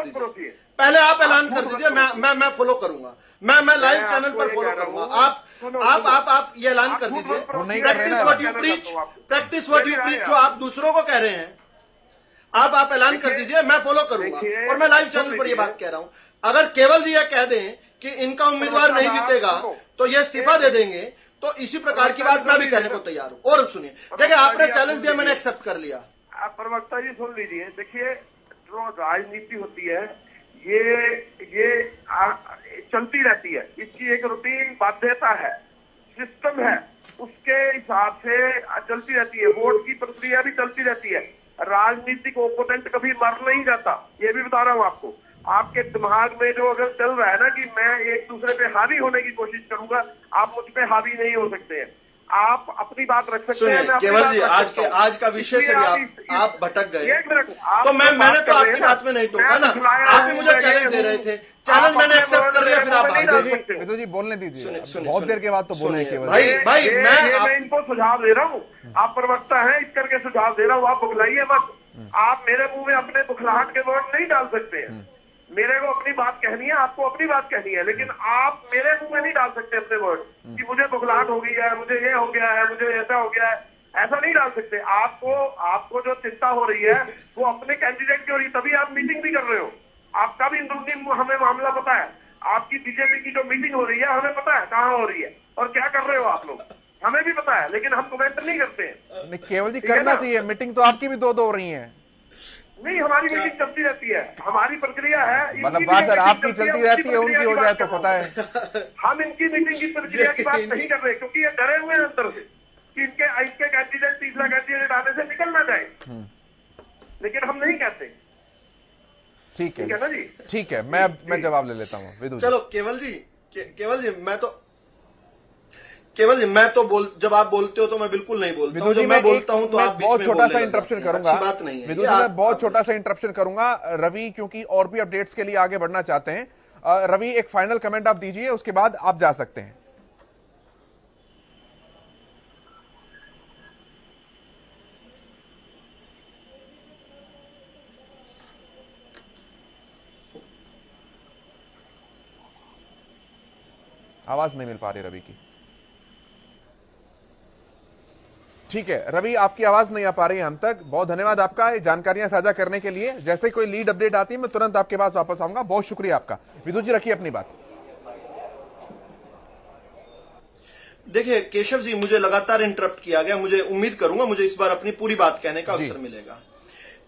दीजिए। मैं फॉलो करूंगा। मैं लाइव चैनल पर फॉलो करूंगा। आप ये ऐलान कर दीजिए। प्रैक्टिस व्हाट यू प्रीच, जो आप दूसरों को कह रहे हैं, आप ऐलान कर दीजिए। मैं फॉलो करूंगा और मैं लाइव चैनल पर ये बात कह रहा हूं। अगर केवल जी यह कह दें कि इनका उम्मीदवार नहीं जीतेगा तो ये इस्तीफा दे देंगे, तो इसी प्रकार की बात मैं भी कहने को तैयार हूं। और सुनिए, देखिए आपने चैलेंज दिया, मैंने एक्सेप्ट कर लिया। प्रवक्ता जी सुन लीजिए, देखिए जो राजनीति होती है ये चलती रहती है। इसकी एक रूटीन बाध्यता है, सिस्टम है, उसके हिसाब से चलती रहती है। वोट की प्रक्रिया भी चलती रहती है। राजनीतिक ओपोनेंट कभी मर नहीं जाता, ये भी बता रहा हूं आपको। आपके दिमाग में जो अगर चल रहा है ना कि मैं एक दूसरे पे हावी होने की कोशिश करूंगा, आप मुझ पे हावी नहीं हो सकते हैं। आप अपनी बात रख सकते हैं। केवल जी, आज का विषय से भी आप भटक गए। तो मैंने तो आपकी बात में नहीं टोका ना, आप ही मुझे चैलेंज दे रहे थे। चैलेंज मैंने एक्सेप्ट कर लिया, फिर आप विदु जी बोलने दीजिए। बहुत देर के बाद तो बोलने केवल भाई मैं इनको सुझाव दे रहा हूँ। आप प्रवक्ता हैं, इस करके सुझाव दे रहा हूँ। आप बुखलाइए मत। आप मेरे मुंह में अपने बुखलाहट के वर्ड नहीं डाल सकते हैं। मेरे को अपनी बात कहनी है, आपको अपनी बात कहनी है, लेकिन आप मेरे मुंह में नहीं डाल सकते अपने वर्ड कि मुझे बुखलाहट हो गई है, मुझे ये हो गया है, मुझे ऐसा हो गया है। ऐसा नहीं डाल सकते। आपको जो चिंता हो रही है वो अपने कैंडिडेट की हो रही है, तभी आप मीटिंग भी कर रहे हो। आपका भी अंदरूनी हमें मामला पता है। आपकी बीजेपी की जो मीटिंग हो रही है हमें पता है कहाँ हो रही है और क्या कर रहे हो आप लोग, हमें भी पता है, लेकिन हम कमेंट नहीं करते हैं। केवल जी करना चाहिए। मीटिंग तो आपकी भी दो हो रही है। नहीं, हमारी मीटिंग चलती रहती है, हमारी प्रक्रिया है। मतलब बात सर आपकी चलती रहती है, उनकी हो जाए तो पता है। हम इनकी मीटिंग की प्रक्रिया की बात नहीं कर रहे, क्योंकि ये डरे हुए हैं अंदर से कि इनके कैंडिडेट तीसरा कैंडिडेट आने से निकल ना जाए, लेकिन हम नहीं कहते। ठीक है ना जी? ठीक है, मैं जवाब ले लेता हूँ विदु। चलो केवल जी मैं तो जब आप बोलते हो तो मैं बिल्कुल नहीं बोलता हूं। जब मैं बोलता हूं तो आप बीच में बहुत छोटा सा इंटरप्शन करूंगा, अच्छी बात नहीं है विदु जी, मैं बहुत छोटा सा इंटरप्शन करूंगा रवि, क्योंकि और भी अपडेट्स के लिए आगे बढ़ना चाहते हैं। रवि, एक फाइनल कमेंट आप दीजिए, उसके बाद आप जा सकते हैं। आवाज नहीं मिल पा रही रवि की। ठीक है रवि, आपकी आवाज नहीं आ पा रही है हम तक। बहुत धन्यवाद आपका ये जानकारियां साझा करने के लिए। जैसे कोई लीड अपडेट आती है मैं तुरंत आपके पास वापस आऊंगा। बहुत शुक्रिया आपका। विदु जी, रखिए अपनी बात। देखिए केशव जी, मुझे लगातार इंटरप्ट किया गया। मुझे उम्मीद करूंगा मुझे इस बार अपनी पूरी बात कहने का अवसर मिलेगा।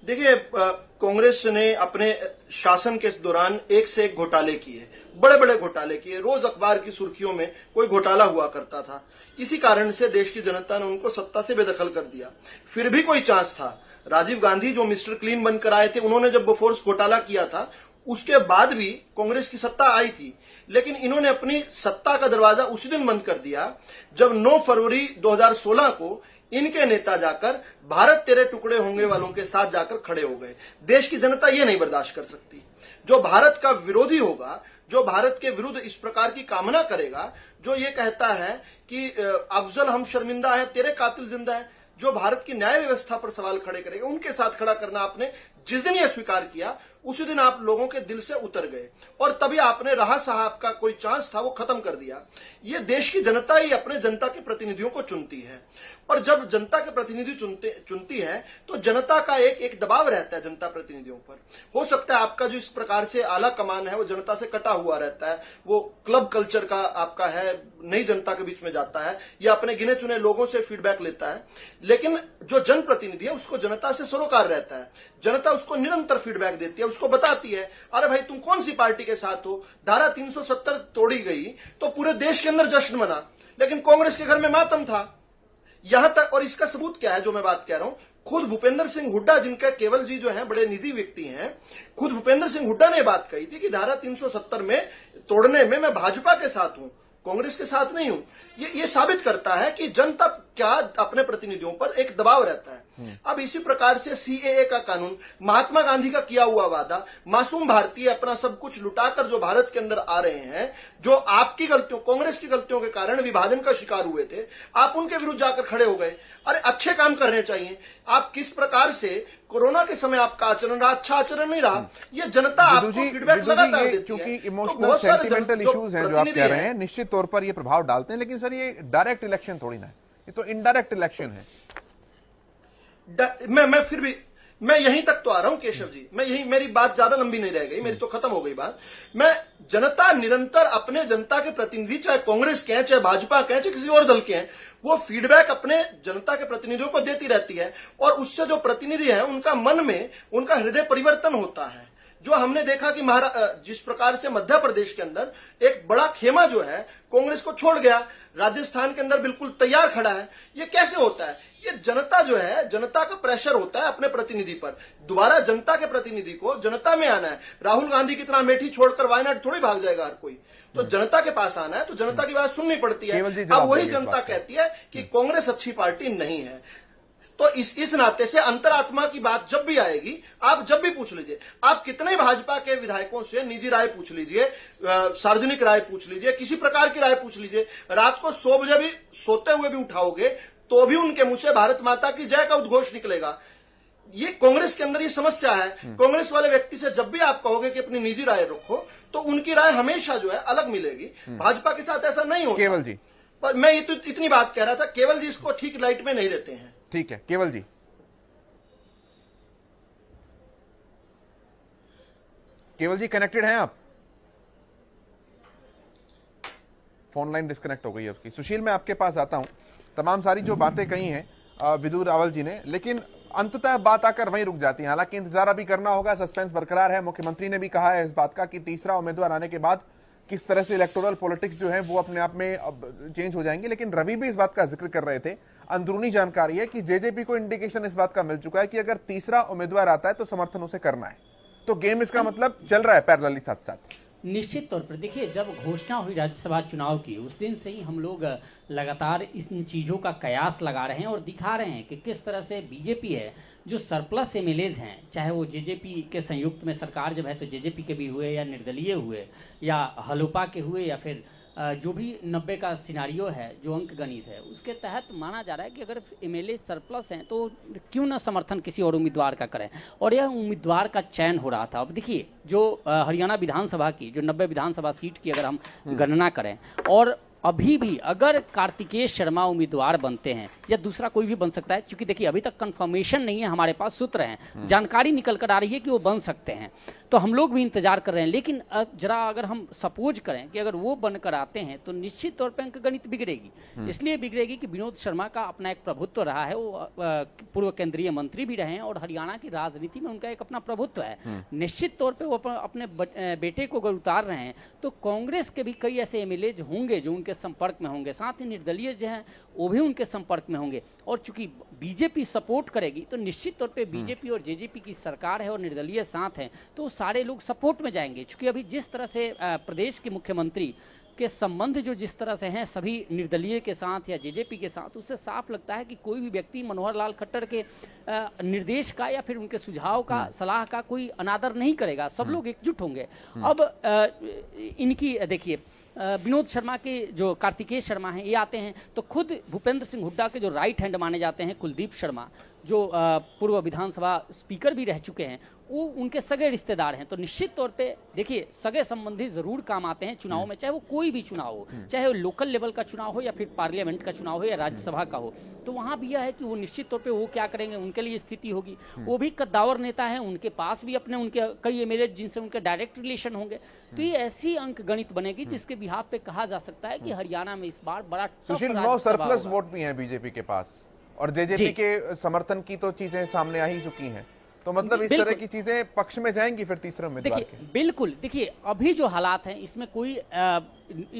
देखिए कांग्रेस ने अपने शासन के दौरान एक से एक घोटाले किए, बड़े बड़े घोटाले किए। रोज अखबार की सुर्खियों में कोई घोटाला हुआ करता था। इसी कारण से देश की जनता ने उनको सत्ता से बेदखल कर दिया। फिर भी कोई चांस था। राजीव गांधी जो मिस्टर क्लीन बनकर आए थे, उन्होंने जब बोफोर्स घोटाला किया था उसके बाद भी कांग्रेस की सत्ता आई थी, लेकिन इन्होंने अपनी सत्ता का दरवाजा उसी दिन बंद कर दिया जब 9 फरवरी 2016 को इनके नेता जाकर भारत तेरे टुकड़े होंगे वालों के साथ जाकर खड़े हो गए। देश की जनता ये नहीं बर्दाश्त कर सकती। जो भारत का विरोधी होगा, जो भारत के विरुद्ध इस प्रकार की कामना करेगा, जो ये कहता है कि अफजल हम शर्मिंदा है, तेरे कातिल जिंदा है, जो भारत की न्याय व्यवस्था पर सवाल खड़े करेगा, उनके साथ खड़ा करना आपने जिस दिन यह स्वीकार किया उसी दिन आप लोगों के दिल से उतर गए और तभी आपने राह साहब का कोई चांस था वो खत्म कर दिया। ये देश की जनता ही अपने जनता के प्रतिनिधियों को चुनती है और जब जनता के प्रतिनिधि चुनती है तो जनता का एक दबाव रहता है जनता प्रतिनिधियों पर। हो सकता है आपका जो इस प्रकार से आला कमान है वो जनता से कटा हुआ रहता है, वो क्लब कल्चर का आपका है, नई जनता के बीच में जाता है या अपने गिने चुने लोगों से फीडबैक लेता है, लेकिन जो जनप्रतिनिधि है उसको जनता से सरोकार रहता है। जनता उसको निरंतर फीडबैक देती है, उसको बताती है अरे भाई तुम कौन सी पार्टी के साथ हो, धारा 370 तोड़ी गई तो पूरे देश के अंदर जश्न मना, लेकिन कांग्रेस के घर में मातम था। यहां तक, और इसका सबूत क्या है जो मैं बात कह रहा हूं, खुद भूपेंद्र सिंह हुड्डा, जिनका केवल जी जो है बड़े निजी व्यक्ति हैं, खुद भूपेंद्र सिंह हुड्डा ने बात कही थी कि धारा 370 में तोड़ने में मैं भाजपा के साथ हूं, कांग्रेस के साथ नहीं हूं। ये साबित करता है कि जनता क्या अपने प्रतिनिधियों पर एक दबाव रहता है। अब इसी प्रकार से सीएए का कानून, महात्मा गांधी का किया हुआ वादा, मासूम भारतीय अपना सब कुछ लुटाकर जो भारत के अंदर आ रहे हैं, जो आपकी गलतियों, कांग्रेस की गलतियों के कारण विभाजन का शिकार हुए थे, आप उनके विरुद्ध जाकर खड़े हो गए। अरे अच्छे काम करने चाहिए। आप किस प्रकार से कोरोना के समय आपका आचरण रहा, अच्छा आचरण नहीं रहा, ये जनता आपको फीडबैक लगातार देती है। क्योंकि इमोशनल सेंटिमेंटल इश्यूज हैं जो आप कह रहे हैं, निश्चित तौर पर ये प्रभाव डालते हैं, लेकिन सर ये डायरेक्ट इलेक्शन थोड़ी ना है, ये तो इनडायरेक्ट इलेक्शन है। मैं फिर भी मैं यहीं तक तो आ रहा हूं केशव जी, मैं यही, मेरी बात ज्यादा लंबी नहीं रह गई, मेरी तो खत्म हो गई बात। मैं जनता निरंतर अपने जनता के प्रतिनिधि, चाहे कांग्रेस के हैं, चाहे भाजपा के हैं, चाहे किसी और दल के हैं, वो फीडबैक अपने जनता के प्रतिनिधियों को देती रहती है और उससे जो प्रतिनिधि हैं उनका मन में, उनका हृदय परिवर्तन होता है। जो हमने देखा कि जिस प्रकार से मध्य प्रदेश के अंदर एक बड़ा खेमा जो है कांग्रेस को छोड़ गया, राजस्थान के अंदर बिल्कुल तैयार खड़ा है। ये कैसे होता है? ये जनता जो है, जनता का प्रेशर होता है अपने प्रतिनिधि पर। दोबारा जनता के प्रतिनिधि को जनता में आना है। राहुल गांधी की तरह अमेठी छोड़कर वायनाड थोड़ी भाग जाएगा हर कोई, तो जनता के पास आना है, तो जनता की बात सुननी पड़ती है। अब वही जनता कहती है कि कांग्रेस अच्छी पार्टी नहीं है, तो इस नाते से अंतरात्मा की बात जब भी आएगी, आप जब भी पूछ लीजिए, आप कितने भाजपा के विधायकों से निजी राय पूछ लीजिए, सार्वजनिक राय पूछ लीजिए, किसी प्रकार की राय पूछ लीजिए, रात को 100 बजे भी सोते हुए भी उठाओगे तो भी उनके मुंह से भारत माता की जय का उद्घोष निकलेगा। ये कांग्रेस के अंदर ये समस्या है। कांग्रेस वाले व्यक्ति से जब भी आप कहोगे कि अपनी निजी राय रखो, तो उनकी राय हमेशा जो है अलग मिलेगी। भाजपा के साथ ऐसा नहीं होता। केवल जी, पर मैं ये तो इतनी बात कह रहा था, केवल जी इसको ठीक लाइट में नहीं लेते हैं। ठीक है केवल जी, केवल जी कनेक्टेड हैं आप? फोन लाइन डिस्कनेक्ट हो गई है उसकी। सुशील, मैं आपके पास आता हूं। तमाम सारी जो बातें कही हैं विदु रावल जी ने, लेकिन अंततः बात आकर वहीं रुक जाती है। हालांकि इंतजार अभी करना होगा, सस्पेंस बरकरार है। मुख्यमंत्री ने भी कहा है इस बात का कि तीसरा उम्मीदवार आने के बाद किस तरह से इलेक्टोरल पॉलिटिक्स जो है वो अपने आप में अब चेंज हो जाएंगे। लेकिन रवि भी इस बात का जिक्र कर रहे थे, अंदरूनी जानकारी है कि जेजेपी को इंडिकेशन इस बात का मिल चुका है कि अगर तीसरा उम्मीदवार आता है तो समर्थन उसे करना है। तो गेम इसका मतलब चल रहा है पैरेलली साथ साथ। निश्चित तौर पर देखिए, जब घोषणा हुई राज्यसभा चुनाव की उस दिन से ही हम लोग लगातार इन चीज़ों का कयास लगा रहे हैं और दिखा रहे हैं कि किस तरह से बीजेपी है जो सरप्लस एमएलएज हैं, चाहे वो जेजेपी के संयुक्त में सरकार जब है तो जेजेपी के भी हुए या निर्दलीय हुए या हलोपा के हुए या फिर जो भी 90 का सिनारियो है जो अंक गणित है उसके तहत माना जा रहा है कि अगर एमएलए सरप्लस हैं तो क्यों ना समर्थन किसी और उम्मीदवार का करें, और यह उम्मीदवार का चयन हो रहा था। अब देखिए जो हरियाणा विधानसभा की जो 90 विधानसभा सीट की अगर हम गणना करें और अभी भी अगर कार्तिकेय शर्मा उम्मीदवार बनते हैं या दूसरा कोई भी बन सकता है, क्योंकि देखिए अभी तक कंफर्मेशन नहीं है, हमारे पास सूत्र हैं, जानकारी निकल कर आ रही है कि वो बन सकते हैं, तो हम लोग भी इंतजार कर रहे हैं। लेकिन जरा अगर हम सपोज करें कि अगर वो बनकर आते हैं तो निश्चित तौर पर अंक गणित बिगड़ेगी। इसलिए बिगड़ेगी कि विनोद शर्मा का अपना एक प्रभुत्व रहा है, वो पूर्व केंद्रीय मंत्री भी रहे हैं और हरियाणा की राजनीति में उनका एक अपना प्रभुत्व है। निश्चित तौर पर वो अपने बेटे को अगर उतार रहे हैं तो कांग्रेस के भी कई ऐसे एमएलए होंगे जो उनके संपर्क में होंगे, साथ ही निर्दलीय जो हैं वो भी उनके संपर्क में होंगे। और चूंकि बीजेपी सपोर्ट करेगी तो निश्चित तौर पे बीजेपी और जेजेपी की सरकार है और निर्दलीय साथ हैं तो सारे लोग सपोर्ट में जाएंगे। चूंकि अभी जिस तरह से प्रदेश के मुख्यमंत्री के संबंध जो जिस तरह से हैं सभी निर्दलीय के साथ या जेजेपी के साथ, उससे साफ लगता है कि कोई भी व्यक्ति मनोहर लाल खट्टर के निर्देश का या फिर उनके सुझाव का सलाह का कोई अनादर नहीं करेगा, सब लोग एकजुट होंगे। अब इनकी देखिए विनोद शर्मा के जो कार्तिकेय शर्मा हैं ये आते हैं तो खुद भूपेंद्र सिंह हुड्डा के जो राइट हैंड माने जाते हैं कुलदीप शर्मा जो पूर्व विधानसभा स्पीकर भी रह चुके हैं, वो उनके सगे रिश्तेदार हैं। तो निश्चित तौर पे देखिए सगे संबंधी जरूर काम आते हैं चुनाव में, चाहे वो कोई भी चुनाव हो, चाहे वो लोकल लेवल का चुनाव हो या फिर पार्लियामेंट का चुनाव हो या राज्यसभा का हो। तो वहां भी यह है कि वो निश्चित तौर पे वो क्या करेंगे उनके लिए स्थिति होगी। वो भी कद्दावर नेता है, उनके पास भी अपने उनके कई एमएलए जिनसे उनके डायरेक्ट रिलेशन होंगे। तो ये ऐसी अंक गणित बनेगी जिसके बिहाफ पे कहा जा सकता है कि हरियाणा में इस बार बड़ा सरप्लस वोट भी है बीजेपी के पास और जेजेपी के समर्थन की तो चीजें सामने आ ही चुकी हैं, तो मतलब इस तरह की चीजें पक्ष में जाएंगी फिर तीसरे उम्मीदवार के। बिल्कुल देखिए अभी जो हालात हैं इसमें कोई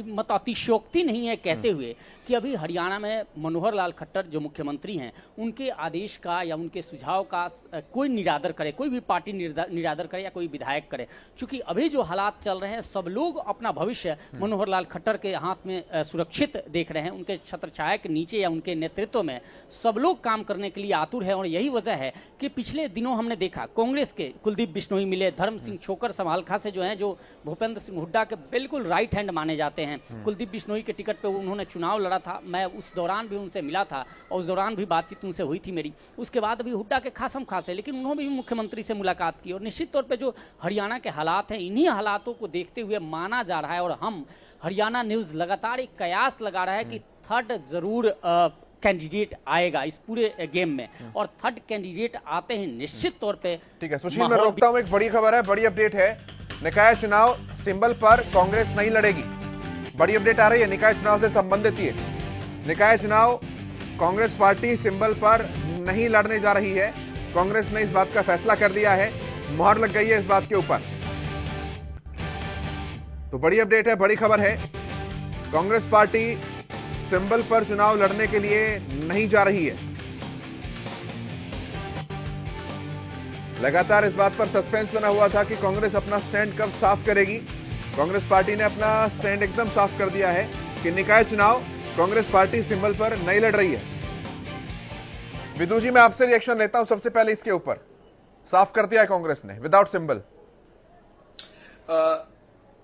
मत अतिशयोक्ति नहीं है कहते हुए कि अभी हरियाणा में मनोहर लाल खट्टर जो मुख्यमंत्री हैं उनके आदेश का या उनके सुझाव का कोई निरादर करे, कोई भी पार्टी निरादर करे या कोई विधायक करे। चूंकि अभी जो हालात चल रहे हैं सब लोग अपना भविष्य मनोहर लाल खट्टर के हाथ में सुरक्षित देख रहे हैं, उनके छत्रछाया के नीचे या उनके नेतृत्व में सब लोग काम करने के लिए आतुर है। और यही वजह है कि पिछले दिनों हमने देखा कांग्रेस के कुलदीप बिश्नोई मिले, धर्म सिंह छोकर समालखा से जो है जो भूपेंद्र सिंह हुड्डा के बिल्कुल राइट हैंड माने जाते हैं। कुलदीप बिश्नोई के टिकट पे उन्होंने चुनाव लड़ा था, मैं उस दौरान भी उनसे मिला था और उस दौरान भी बातचीत उनसे हुई थी मेरी। उसके बाद अभी हुड्डा के खासम खास है लेकिन उन्होंने भी मुख्यमंत्री से मुलाकात की। और निश्चित तौर पे जो हरियाणा के हालात हैं इन्हीं हालातों को देखते हुए माना जा रहा है और हम हरियाणा न्यूज लगातार एक कयास लगा रहा है कि थर्ड जरूर कैंडिडेट आएगा इस पूरे गेम में और थर्ड कैंडिडेट आते हैं निश्चित तौर पे। ठीक है सुशील, मैं रोकता हूं, एक बड़ी खबर है, बड़ी अपडेट है। निकाय चुनाव सिंबल पर कांग्रेस नहीं लड़ेगी, बड़ी अपडेट आ रही है निकाय चुनाव से संबंधित ही है। निकाय चुनाव कांग्रेस पार्टी सिंबल पर नहीं लड़ने जा रही है, कांग्रेस ने इस बात का फैसला कर लिया है, मुहर लग गई है इस बात के ऊपर। तो बड़ी अपडेट है, बड़ी खबर है, कांग्रेस पार्टी सिंबल पर चुनाव लड़ने के लिए नहीं जा रही है। लगातार इस बात पर सस्पेंस बना हुआ था कि कांग्रेस अपना स्टैंड कब साफ करेगी। कांग्रेस पार्टी ने अपना स्टैंड एकदम साफ कर दिया है कि निकाय चुनाव कांग्रेस पार्टी सिंबल पर नहीं लड़ रही है। विदु जी, मैं आपसे रिएक्शन लेता हूं सबसे पहले इसके ऊपर। साफ कर दिया है कांग्रेस ने विदाउट सिंबल।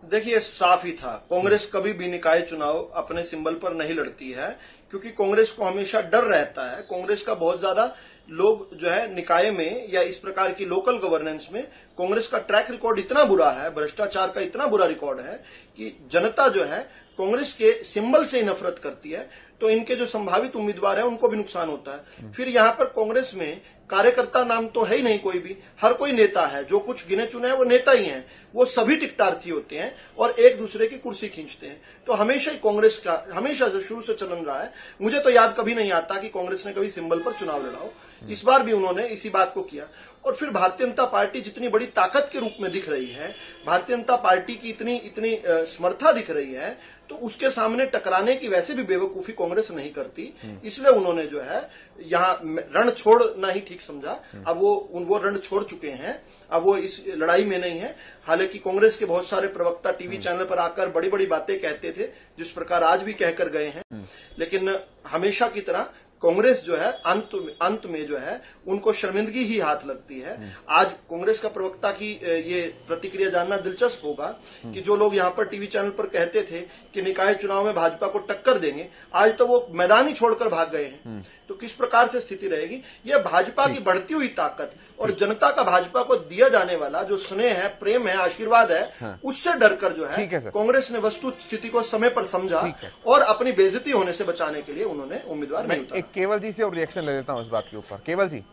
देखिए साफ ही था, कांग्रेस कभी भी निकाय चुनाव अपने सिंबल पर नहीं लड़ती है क्योंकि कांग्रेस को हमेशा डर रहता है। कांग्रेस का बहुत ज्यादा लोग जो है निकाय में या इस प्रकार की लोकल गवर्नेंस में कांग्रेस का ट्रैक रिकॉर्ड इतना बुरा है, भ्रष्टाचार का इतना बुरा रिकॉर्ड है कि जनता जो है कांग्रेस के सिंबल से ही नफरत करती है। तो इनके जो संभावित उम्मीदवार हैं उनको भी नुकसान होता है। फिर यहां पर कांग्रेस में कार्यकर्ता नाम तो है ही नहीं कोई भी, हर कोई नेता है, जो कुछ गिने चुने हैं वो नेता ही हैं, वो सभी टिकटार्थी होते हैं और एक दूसरे की कुर्सी खींचते हैं। तो हमेशा ही कांग्रेस का हमेशा से शुरू से चलन रहा है। मुझे तो याद कभी नहीं आता कि कांग्रेस ने कभी सिंबल पर चुनाव लड़ा हो। इस बार भी उन्होंने इसी बात को किया और फिर भारतीय जनता पार्टी जितनी बड़ी ताकत के रूप में दिख रही है, भारतीय जनता पार्टी की इतनी समर्था दिख रही है, तो उसके सामने टकराने की वैसे भी बेवकूफी कांग्रेस नहीं करती। इसलिए उन्होंने जो है यहाँ रण छोड़ना ही ठीक समझा। अब वो रण छोड़ चुके हैं, अब वो इस लड़ाई में नहीं है। हालांकि कांग्रेस के बहुत सारे प्रवक्ता टीवी चैनल पर आकर बड़ी बड़ी बातें कहते थे, जिस प्रकार आज भी कहकर गए हैं, लेकिन हमेशा की तरह कांग्रेस जो है अंत में जो है उनको शर्मिंदगी ही हाथ लगती है। आज कांग्रेस का प्रवक्ता की ये प्रतिक्रिया जानना दिलचस्प होगा कि जो लोग यहाँ पर टीवी चैनल पर कहते थे कि निकाय चुनाव में भाजपा को टक्कर देंगे, आज तो वो मैदान ही छोड़कर भाग गए हैं। तो किस प्रकार से स्थिति रहेगी? यह भाजपा की बढ़ती हुई ताकत और जनता का भाजपा को दिया जाने वाला जो स्नेह है, प्रेम है, आशीर्वाद है, उससे डरकर जो है कांग्रेस ने वस्तु स्थिति को समय पर समझा और अपनी बेइज्जती होने से बचाने के लिए उन्होंने उम्मीदवार नहीं उतारा। एक केवल जी से और रिएक्शन ले लेता हूं इस बात के ऊपर। केवल जी,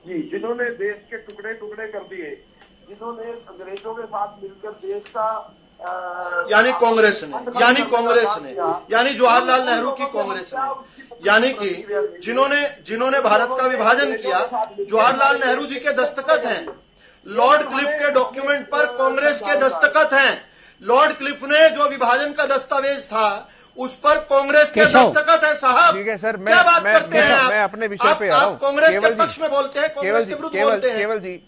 जिन्होंने देश के टुकड़े टुकड़े कर दिए, जिन्होंने अंग्रेजों के साथ मिलकर देश का यानी कांग्रेस ने यानी जवाहरलाल नेहरू की कांग्रेस ने, यानी कि जिन्होंने भारत का विभाजन किया, जवाहरलाल नेहरू जी के दस्तखत हैं। लॉर्ड क्लिफ के डॉक्यूमेंट पर कांग्रेस के दस्तखत हैं। लॉर्ड क्लिफ ने जो विभाजन का दस्तावेज था उस पर कांग्रेस के दस्तखत है साहब। ठीक है सर, क्या बात करते हैं मैं अपने विषय पे आ रहा हूं। कांग्रेस के पक्ष में बोलते हैं, कांग्रेस के विरुद्ध बोलते हैं।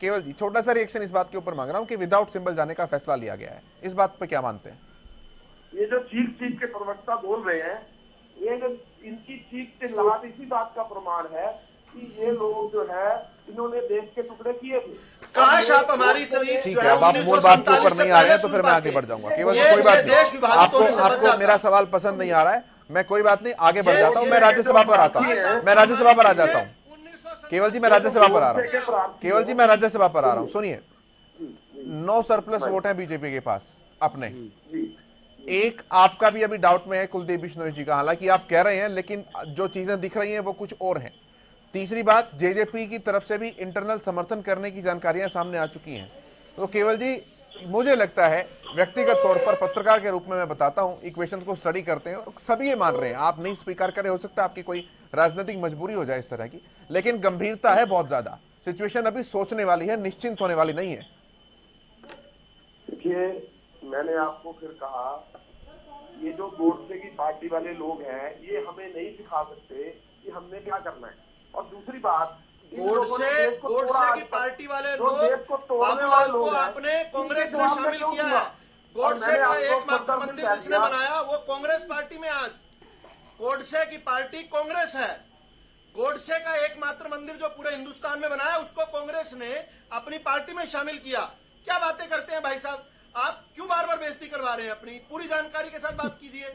केवल जी छोटा सा रिएक्शन इस बात के ऊपर मांग रहा हूं कि विदाउट सिंबल जाने का फैसला लिया गया है, इस बात पे क्या मानते हैं? ये जो चीख के प्रवक्ता बोल रहे हैं, ये जो इनकी चीख चिल्लाहट इसी बात का प्रमाण है कि ये लोग जो है इन्होंने देश के टुकड़े किए थे। काश आप हमारी चीख ठीक है, अब आप मूल बात के ऊपर नहीं आ रहे हैं तो फिर मैं आगे बढ़ जाऊंगा। केवल जी कोई बात नहीं, आपको मेरा सवाल पसंद नहीं आ रहा है, मैं कोई बात नहीं आगे बढ़ जाता हूं। मैं राज्यसभा पर आता हूं, मैं राज्यसभा पर आ जाता हूं। केवल जी मैं राज्यसभा पर आ रहा हूं, केवल जी मैं राज्यसभा पर आ रहा हूं। सुनिए, 9 सरप्लस वोट है बीजेपी के पास अपने। एक आपका भी अभी डाउट में है कुलदीप बिश्नोई जी का, हालांकि आप कह रहे हैं लेकिन जो चीजें दिख रही हैं वो कुछ और हैं। तीसरी बात, जेजेपी की तरफ से भी इंटरनल समर्थन करने की जानकारियां सामने आ चुकी हैं। तो केवल जी मुझे लगता है व्यक्तिगत तौर पर पत्रकार के रूप में मैं बताता हूं, इक्वेशंस को स्टडी करते हैं और सभी ये मान रहे हैं, आप नहीं स्वीकार करें, हो सकता है आपकी कोई राजनीतिक मजबूरी हो जाए इस तरह की, लेकिन गंभीरता है बहुत ज्यादा। सिचुएशन अभी सोचने वाली है, निश्चिंत होने वाली नहीं है। देखिए, मैंने आपको फिर कहा, ये जो गोडसे की पार्टी वाले लोग हैं, ये हमें नहीं सिखा सकते कि हमने क्या करना है। और दूसरी बात, गोडसे की पार्टी वाले लोग बाबूलाल को आपने कांग्रेस में शामिल किया है। गोडसे का एकमात्र मंदिर जिसने बनाया वो कांग्रेस पार्टी में। आज गोडसे की पार्टी कांग्रेस है। गोडसे का एकमात्र मंदिर जो पूरे हिंदुस्तान में बनाया उसको कांग्रेस ने अपनी पार्टी में शामिल किया। क्या बातें करते हैं भाई साहब, आप क्यों बार बार बेइज्जती करवा रहे हैं? अपनी पूरी जानकारी के साथ बात कीजिए।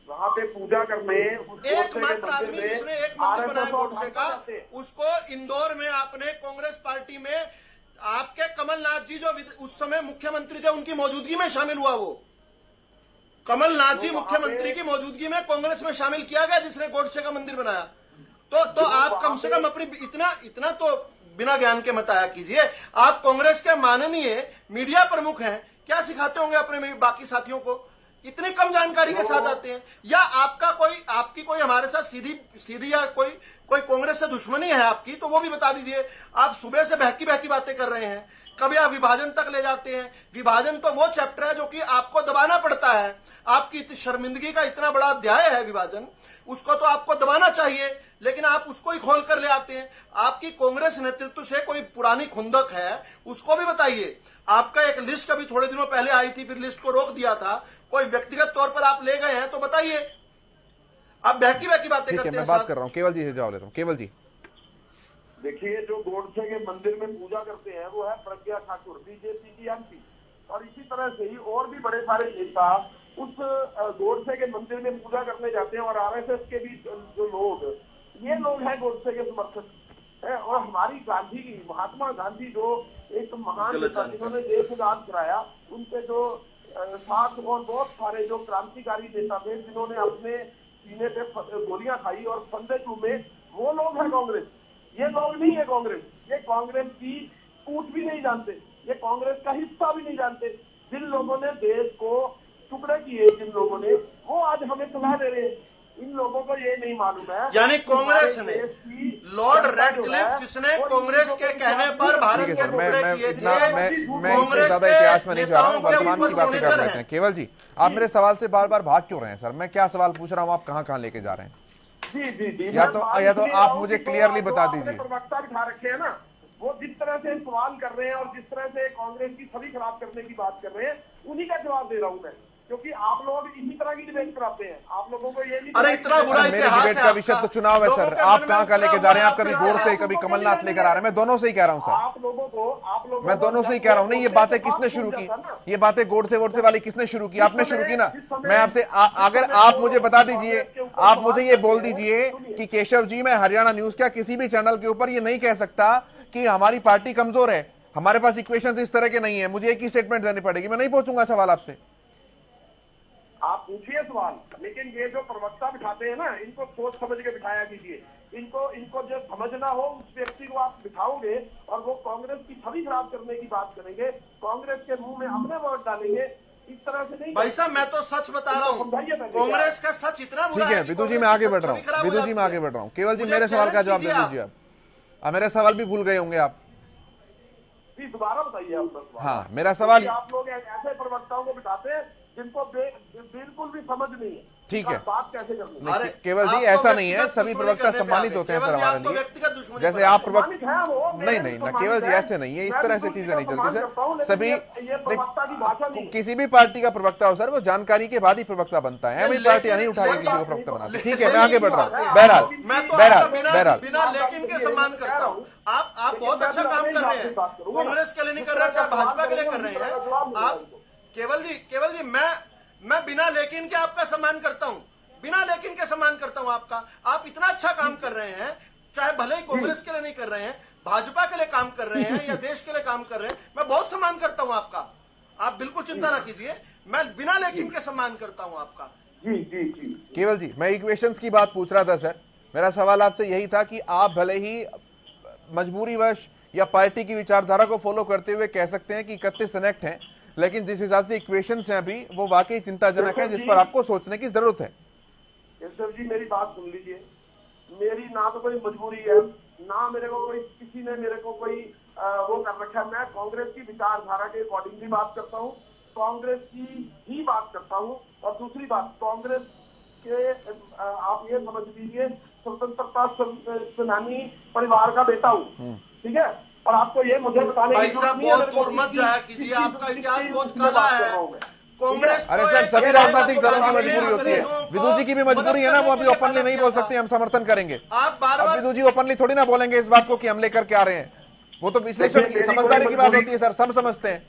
वहां पे पूजा करने एकमात्र आदमी जिसने एक मंदिर बनाया गोडसे का, उसको इंदौर में आपने कांग्रेस पार्टी में आपके कमलनाथ जी जो उस समय मुख्यमंत्री थे उनकी मौजूदगी में शामिल हुआ। वो कमलनाथ जी मुख्यमंत्री की मौजूदगी में कांग्रेस में शामिल किया गया जिसने गोडसे का मंदिर बनाया। तो आप कम से कम अपनी इतना तो बिना ज्ञान के मत आया कीजिए। आप कांग्रेस के माननीय मीडिया प्रमुख हैं, क्या सिखाते होंगे अपने बाकी साथियों को? इतनी कम जानकारी के साथ आते हैं। या आपकी कोई हमारे साथ सीधी या कोई कांग्रेस से दुश्मनी है आपकी, तो वो भी बता दीजिए। आप सुबह से बहकी बातें कर रहे हैं, कभी आप विभाजन तक ले जाते हैं। विभाजन तो वो चैप्टर है जो कि आपको दबाना पड़ता है। आपकी शर्मिंदगी का इतना बड़ा अध्याय है विभाजन, उसको तो आपको दबाना चाहिए, लेकिन आप उसको ही खोल कर ले आते हैं। आपकी कांग्रेस नेतृत्व से कोई पुरानी खुंदक है, उसको भी बताइए। आपका एक लिस्ट अभी थोड़े दिनों पहले आई थी, फिर लिस्ट को रोक दिया था। कोई व्यक्तिगत तौर पर आप ले गए हैं तो बताइए। आप बहकी बातें करते हैं। मैं बात कर रहा हूं, केवल जी से जवाब लेता हूं। केवल जी, देखिए, जो गोडसे के मंदिर में पूजा करते हैं वो है प्रज्ञा ठाकुर, बीजेपी की एमपी, और इसी तरह से ही और भी बड़े सारे नेता उस गोडसे के मंदिर में पूजा करने जाते हैं। और आरएसएस के भी जो लोग, ये लोग हैं गोडसे के समर्थक है। और हमारी महात्मा गांधी जो एक महान नेता जिन्होंने देश आजाद कराया, उनके जो साथ और बहुत सारे जो क्रांतिकारी नेता थे जिन्होंने अपने सीने पे गोलियां खाई और फंदे चूमे, वो लोग हैं कांग्रेस। ये लोग नहीं है कांग्रेस। ये कांग्रेस की कूट भी नहीं जानते, ये कांग्रेस का हिस्सा भी नहीं जानते। जिन लोगों ने देश को टुकड़े किए, जिन लोगों ने, वो आज हमें सलाह दे रहे हैं इन लोगों को ये नहीं मालूम है। यानी कांग्रेस ने लॉर्ड रेडक्लिफ जिसने कांग्रेस के कहने पर भारत के टुकड़े किए थे, मैं ज्यादा इतिहास में नहीं जा रहा हूँ, वर्तमान की बातें कर लेते हैं। केवल जी, आप मेरे सवाल से बार बार भाग क्यों रहे हैं सर? मैं क्या सवाल पूछ रहा हूँ, आप कहाँ कहाँ लेके जा रहे हैं? जी या तो आप मुझे क्लियरली बता दीजिए। प्रवक्ता बिठा रखे हैं ना, वो जिस तरह से सवाल कर रहे हैं और जिस तरह से कांग्रेस की छवि खराब करने की बात कर रहे हैं, उन्हीं का जवाब दे रहा हूं मैं, क्योंकि आप लोग इसी तरह की डिबेट कराते हैं। आप लोगों को ये नहीं, अरे इतना बुरा मेरे डिबेट का विषय तो चुनाव है सर, आप कहाँ कहाँ लेके जा रहे हैं? आप कभी गौर से, कभी कमलनाथ लेकर आ रहे हैं। मैं दोनों से ही कह रहा हूँ सर, आप लोगों मैं दोनों से ही कह रहा हूँ। नहीं, ये बातें किसने शुरू की? ये बातें गोडसे वोडसे वाली किसने शुरू की? आपने शुरू की ना। मैं आपसे अगर आप मुझे बता दीजिए, आप मुझे ये बोल दीजिए कि केशव जी, मैं हरियाणा न्यूज क्या किसी भी चैनल के ऊपर ये नहीं कह सकता कि हमारी पार्टी कमजोर है, हमारे पास इक्वेशंस इस तरह के नहीं है, मुझे एक ही स्टेटमेंट देनी पड़ेगी। मैं नहीं पूछूंगा सवाल आपसे। आप पूछिए सवाल, लेकिन ये जो प्रवक्ता बिठाते हैं ना, इनको सोच समझ के बिठाया कीजिए। इनको जो समझना हो उस व्यक्ति को आप बिठाओगे और वो कांग्रेस की छवि खराब करने की बात करेंगे, कांग्रेस के मुंह में अपने वोट डालेंगे, इस तरह से नहीं। भाई साहब, मैं तो सच बता रहा हूँ, कांग्रेस का सच इतना बुरा है। ठीक है विदु जी, मैं आगे बढ़ रहा हूँ। विदु जी, मैं आगे बढ़ रहा हूँ। केवल जी, मेरे सवाल का जवाब दे दीजिए। अब मेरे सवाल भी भूल गए होंगे आप। दोबारा बताइए आप। हाँ, मेरा सवाल, आप लोग ऐसे प्रवक्ताओं को बिठाते हैं जिनको बिल्कुल भी समझ नहीं है। ठीक है, बात कैसे करनी है? केवल जी, ऐसा नहीं है, सभी प्रवक्ता सम्मानित होते हैं सर हमारे लिए। जैसे आप प्रवक्ता, नहीं ना केवल जी, ऐसे नहीं है, इस तरह से चीजें नहीं चलती सर। सभी, किसी भी पार्टी का प्रवक्ता हो सर, वो जानकारी के बाद ही प्रवक्ता बनता है। एवं पार्टियां नहीं उठा के किसी को प्रवक्ता बनाती। ठीक है, मैं आगे बढ़ रहा हूँ। बहरहाल बिना लेकिन के सम्मान करता हूँ। आप बहुत अच्छा काम कर रहे हैं, कांग्रेस के लिए नहीं कर रहे, चाहे भाजपा के लिए कर रहे हैं आप। केवल जी, मैं बिना लेकिन के आपका सम्मान करता हूं, बिना लेकिन के सम्मान करता हूं आपका। आप इतना अच्छा काम कर रहे हैं, चाहे भले ही कांग्रेस के लिए नहीं कर रहे हैं, भाजपा के लिए काम कर रहे हैं या देश के लिए काम कर रहे हैं, मैं बहुत सम्मान करता हूं आपका। आप बिल्कुल चिंता ना कीजिए, मैं बिना लेकिन के सम्मान करता हूं आपका। जी। केवल जी, मैं इक्वेशंस की बात पूछ रहा था सर। मेरा सवाल आपसे यही था कि आप भले ही मजबूरीवश या पार्टी की विचारधारा को फॉलो करते हुए कह सकते हैं कि 31 इनेक्ट हैं, लेकिन जिस हिसाब से इक्वेशंस हैं अभी, वो वाकई चिंताजनक है, जिस पर आपको सोचने की जरूरत है। केशव जी, मेरी बात सुन लीजिए। मेरी ना तो कोई मजबूरी है, ना मेरे को कोई, किसी ने मेरे को कोई वो कर रखा है। मैं कांग्रेस की विचारधारा के अकॉर्डिंग भी बात करता हूँ, कांग्रेस की ही बात करता हूँ। और दूसरी बात, कांग्रेस के आप ये समझ लीजिए, स्वतंत्रता सेनानी परिवार का बेटा हूँ, ठीक है। और आपको ये मुझे बताने की जरूरत नहीं है, दूर मत जाया कीजिए, आपका इतिहास बहुत काला है। कांग्रेस, अरे सर, सभी राजनीतिक दलों की मजबूरी होती है। विदु जी की भी मजबूरी है ना, वो अभी ओपनली नहीं बोल सकते, हम समर्थन करेंगे। आप बार विदु जी ओपनली थोड़ी ना बोलेंगे इस बात को कि हम लेकर के आ रहे हैं। वो तो विश्लेषण समझदारी की बात होती है सर, सब समझते हैं।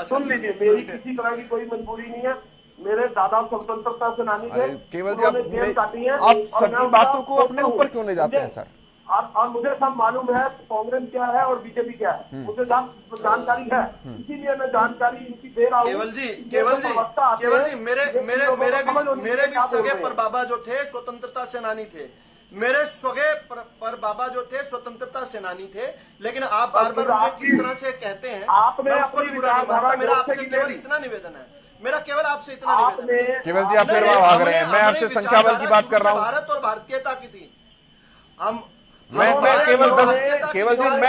सुन लीजिए, मेरी किसी तरह की कोई मजबूरी नहीं है। मेरे दादा स्वतंत्रता सेनानी थे। केवल जी, आप सभी बातों को अपने ऊपर क्यों ले जाते हैं सर? और मुझे सब मालूम है कांग्रेस क्या है और बीजेपी क्या है, मुझे जानकारी है, इसीलिए मैं जानकारी इनकी दे रहा हूँ। केवल जी, मेरे भी सगे पर बाबा जो थे स्वतंत्रता सेनानी थे, मेरे सगे पर बाबा जो थे स्वतंत्रता सेनानी थे। लेकिन आप बार बार मुझे किस तरह से कहते हैं, आपने अपनी विचारधारा, मेरा आपसे केवल इतना निवेदन है, मेरा केवल आपसे इतना निवेदन है। केवल जी, आप फिर वहां भाग रहे हैं। मैं आपसे संख्या बल की बात कर रहा हूँ। भारत और भारतीयता की थी। मैं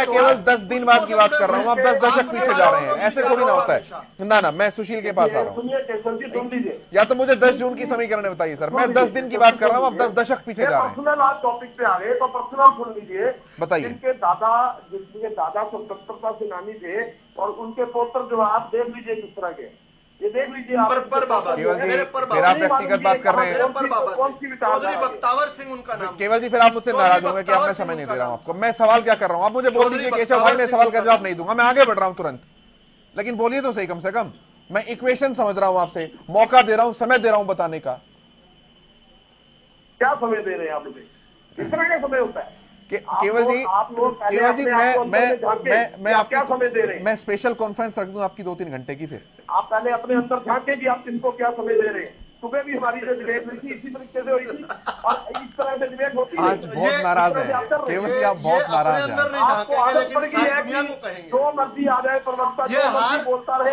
केवल 10 दिन बाद की बात कर रहा हूँ, आप 10 दशक पीछे जा रहे हैं। ऐसे थोड़ी ना होता है। ना, मैं सुशील के पास आ रहा हूँ। या तो मुझे 10 जून की समीकरण बताइए सर, मैं 10 दिन की बात कर रहा हूँ, आप 10 दशक पीछे जा रहे हैं। पर्सनल आप टॉपिक पे आ गए तो पर्सनल सुन लीजिए। बताइए। जिनके दादा स्वतंत्रता सेनानी थे और उनके पुत्र जो आप देख लीजिए किस तरह के, ये देख लीजिए आप। फिर आप व्यक्तिगत बात कर रहे हैं। चौधरी बख्तावर सिंह उनका नाम। केवल जी, फिर आप मुझसे नाराज होंगे कि अब मैं समय नहीं दे रहा हूं आपको। मैं सवाल क्या कर रहा हूं, आप मुझे बोल दीजिए केशव भाई, मैं सवाल का जवाब नहीं दूंगा, मैं आगे बढ़ रहा हूं तुरंत। लेकिन बोलिए तो सही कम से कम। मैं इक्वेशन समझ रहा हूं आपसे, मौका दे रहा हूं, समय दे रहा हूं बताने का। क्या समय दे रहे हैं आप मुझे? किस तरह का समय होता है? केवल जी, मैं क्या समय दे रहे हैं? मैं स्पेशल कॉन्फ्रेंस रख दूं आपकी 2-3 घंटे की। फिर आप पहले अपने अंदर झांके कि आप किसको क्या समय दे रहे हैं। सुबह भी हमारी जो डिबेट हुई थी इसी तरीके से हुई थी और इस तरह से डिबेट होती है। आज बहुत नाराज है केवल जी, आप बहुत नाराज हैं। आपको आदत पड़ गई है कि जो मर्जी आ जाए प्रवक्ता जो मर्जी बोलता रहे।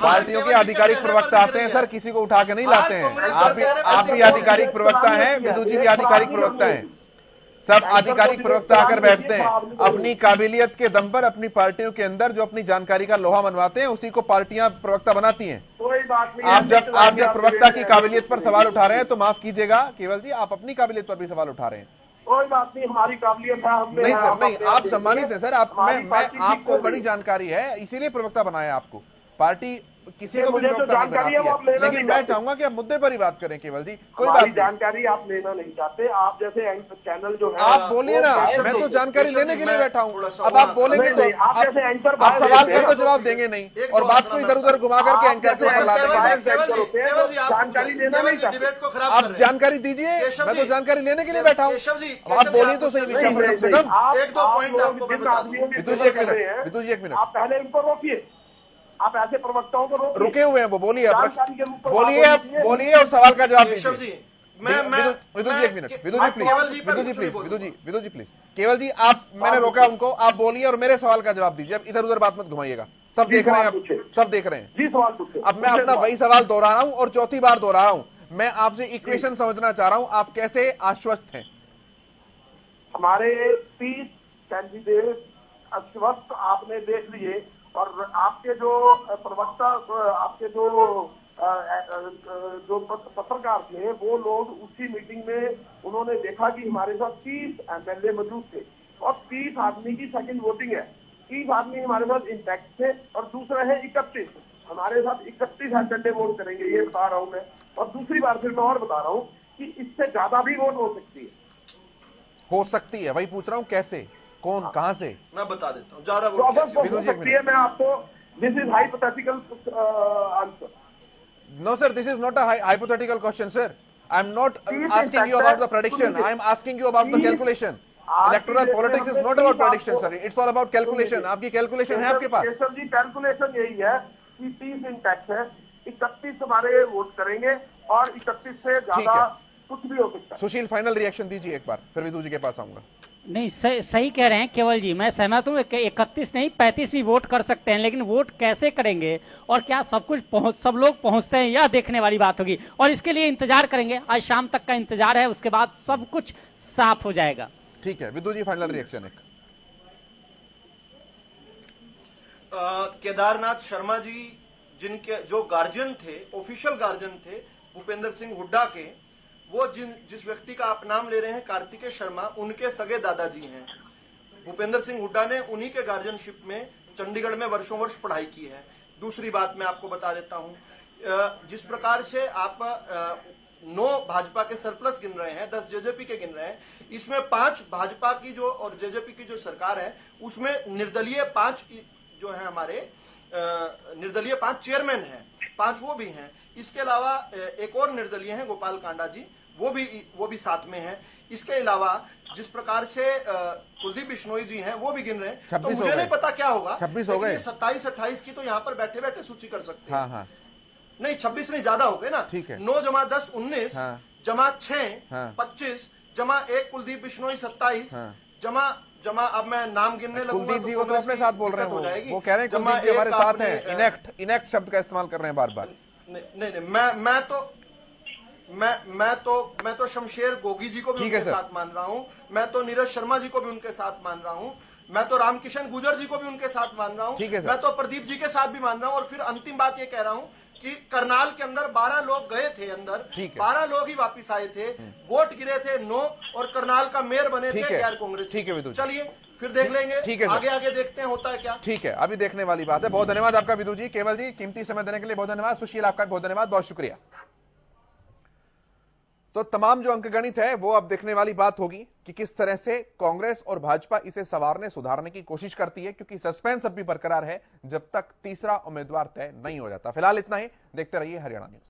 पार्टियों के आधिकारिक प्रवक्ता आते हैं सर, किसी को उठा के नहीं लाते हैं। आप भी आधिकारिक प्रवक्ता हैं, विदु जी भी आधिकारिक प्रवक्ता हैं, सब आधिकारिक प्रवक्ता आकर बैठते हैं। अपनी काबिलियत के दम पर अपनी पार्टियों के अंदर जो अपनी जानकारी का लोहा मनवाते हैं उसी को पार्टियां प्रवक्ता बनाती हैं। कोई बात नहीं। आप जब प्रवक्ता की काबिलियत पर सवाल उठा रहे हैं तो माफ कीजिएगा केवल जी, आप अपनी काबिलियत पर भी सवाल उठा रहे हैं। कोई बात नहीं, हमारी काबिलियत है। नहीं सर, नहीं, आप सम्मानित हैं सर। मैं आपको बड़ी जानकारी है, इसीलिए प्रवक्ता बनाया आपको। पार्टी किसी को भी प्रवक्ता नहीं बनाती है, लेकिन मैं चाहूंगा कि आप मुद्दे पर ही बात करें केवल जी। कोई बात नहीं, जानकारी आप लेना नहीं चाहते। आप जैसे चैनल जो है आप बोलिए ना, मैं तो जानकारी लेने के लिए बैठा हूँ। अब आप बोलेंगे तो आप सवाल का तो जवाब देंगे नहीं और बात को इधर उधर घुमा करके एंकर के ऊपर ला देंगे। जानकारी लेना नहीं चाहते। आप जानकारी दीजिए, मैं तो जानकारी लेने के लिए बैठा हूँ। आप बोलिए तो सही विषय पर कम से कम। एक दो पॉइंट विदु जी एक मिनट, आप पहले इनको रोकिए। आप ऐसे प्रवक्ताओं को रुके हुए हैं, वो बोलिए बोलिए और सवाल का जवाब दीजिए। विदु जी एक मिनट, विदु जी प्लीज, केवल जी आप, मैंने रोका उनको, आप बोलिए और मेरे सवाल का जवाब दीजिए। अब इधर उधर बात मत घुमाइएगा, सब देख रहे हैं, अब सब देख रहे हैं जी। सवाल पूछिए। अब मैं अपना वही सवाल दोहरा रहा हूं और चौथी बार दोहरा रहा हूं। मैं आपसे इक्वेशन समझना चाह रहा हूं, आप कैसे आश्वस्त हैं? हमारे 30 कैंडिडेट आश्वस्त आपने देख लिए और आपके जो प्रवक्ता, आपके जो पत्रकार थे वो लोग उसी मीटिंग में उन्होंने देखा कि हमारे साथ 30 एमएलए मौजूद थे और 30 आदमी की सेकंड वोटिंग है। 30 आदमी हमारे साथ इंटैक्ट थे और दूसरा है 31। हमारे साथ 31 एमएलए वोट करेंगे, ये बता रहा हूं मैं। और दूसरी बार फिर मैं और बता रहा हूँ कि इससे ज्यादा भी वोट हो सकती है, वही पूछ रहा हूँ कैसे, कौन, कहां से? मैं बता देता हूँ। ज्यादा मैं आपको, this is hypothetical answer. No sir, this is not a hypothetical question sir. I am not asking you about the prediction, I am asking you about the calculation. Electoral politics is not about prediction sir, it's all about calculation. आपकी कैलकुलेशन है आपके पास? केशव जी, कैलकुलेशन यही है कि 30 इंटैक्ट है, 31 हमारे वोट करेंगे और 31 से ज्यादा कुछ भी हो सकता है। सुशील, फाइनल रिएक्शन दीजिए एक बार, फिर विदु जी के पास आऊंगा। नहीं, सही कह रहे हैं केवल जी, मैं सहमत हूँ। 31 नहीं 35 भी वोट कर सकते हैं, लेकिन वोट कैसे करेंगे और क्या सब लोग पहुंचते हैं, यह देखने वाली बात होगी और इसके लिए इंतजार करेंगे। आज शाम तक का इंतजार है, उसके बाद सब कुछ साफ हो जाएगा। ठीक है, विदु जी फाइनल रिएक्शन एक। केदारनाथ शर्मा जी, जिनके जो गार्जियन थे, ऑफिशियल गार्जियन थे भूपेंद्र सिंह हुड्डा के, वो जिस व्यक्ति का आप नाम ले रहे हैं कार्तिकेय शर्मा, उनके सगे दादाजी हैं। भूपेंद्र सिंह हुड्डा ने उन्हीं के गार्जियनशिप में चंडीगढ़ में वर्षों वर्ष पढ़ाई की है। दूसरी बात मैं आपको बता देता हूं, जिस प्रकार से आप 9 भाजपा के सरप्लस गिन रहे हैं, 10 जेजेपी के गिन रहे हैं, इसमें 5 भाजपा की जो और जेजेपी की जो सरकार है उसमें निर्दलीय 5 जो है हमारे निर्दलीय 5 चेयरमैन हैं, 5 वो भी हैं। इसके अलावा एक और निर्दलीय हैं गोपाल कांडा जी, वो भी साथ में हैं। इसके अलावा जिस प्रकार से कुलदीप बिश्नोई जी हैं वो भी गिन रहे हैं। तो मुझे नहीं पता क्या होगा, 26 हो गए, 27-28 की तो यहाँ पर बैठे बैठे सूची कर सकते हैं। हाँ। नहीं 26 नहीं, ज्यादा हो गए ना। ठीक है, 9 जमा 10 19 जमा 6 25 जमा 1 कुलदीप बिश्नोई 27 जमा अब मैं नाम गिनने लगूंगा। कुलदीप जी को तो अपने साथ बोल रहे हैं, वो कह रहे हैं कुलदीप जी हमारे साथ हैं। इनेक्ट शब्द का इस्तेमाल कर रहे हैं बार-बार। नहीं, मैं तो शमशेर गोगी जी को भी उनके साथ मान रहा हूं, मैं तो नीरज शर्मा जी को भी उनके साथ मान रहा हूं, मैं तो रामकिशन गुर्जर जी को भी उनके साथ मान रहा हूं, मैं तो प्रदीप जी के साथ भी मान रहा हूं। और फिर अंतिम बात ये कह रहा हूं कि करनाल के अंदर 12 लोग गए थे, अंदर 12 लोग ही वापिस आए थे, वोट गिरे थे 9 और करनाल का मेयर बने थे गैर कांग्रेस। ठीक है, चलिए फिर देख लेंगे, आगे देखते हैं होता है क्या। ठीक है, अभी देखने वाली बात है। बहुत धन्यवाद आपका विदु जी। केवल जी, कीमती समय देने के लिए बहुत धन्यवाद। सुशील, आपका बहुत धन्यवाद, बहुत शुक्रिया। तो तमाम जो अंकगणित है वो अब देखने वाली बात होगी कि किस तरह से कांग्रेस और भाजपा इसे संवारने सुधारने की कोशिश करती है, क्योंकि सस्पेंस अब भी बरकरार है जब तक तीसरा उम्मीदवार तय नहीं हो जाता। फिलहाल इतना ही, देखते रहिए हरियाणा न्यूज।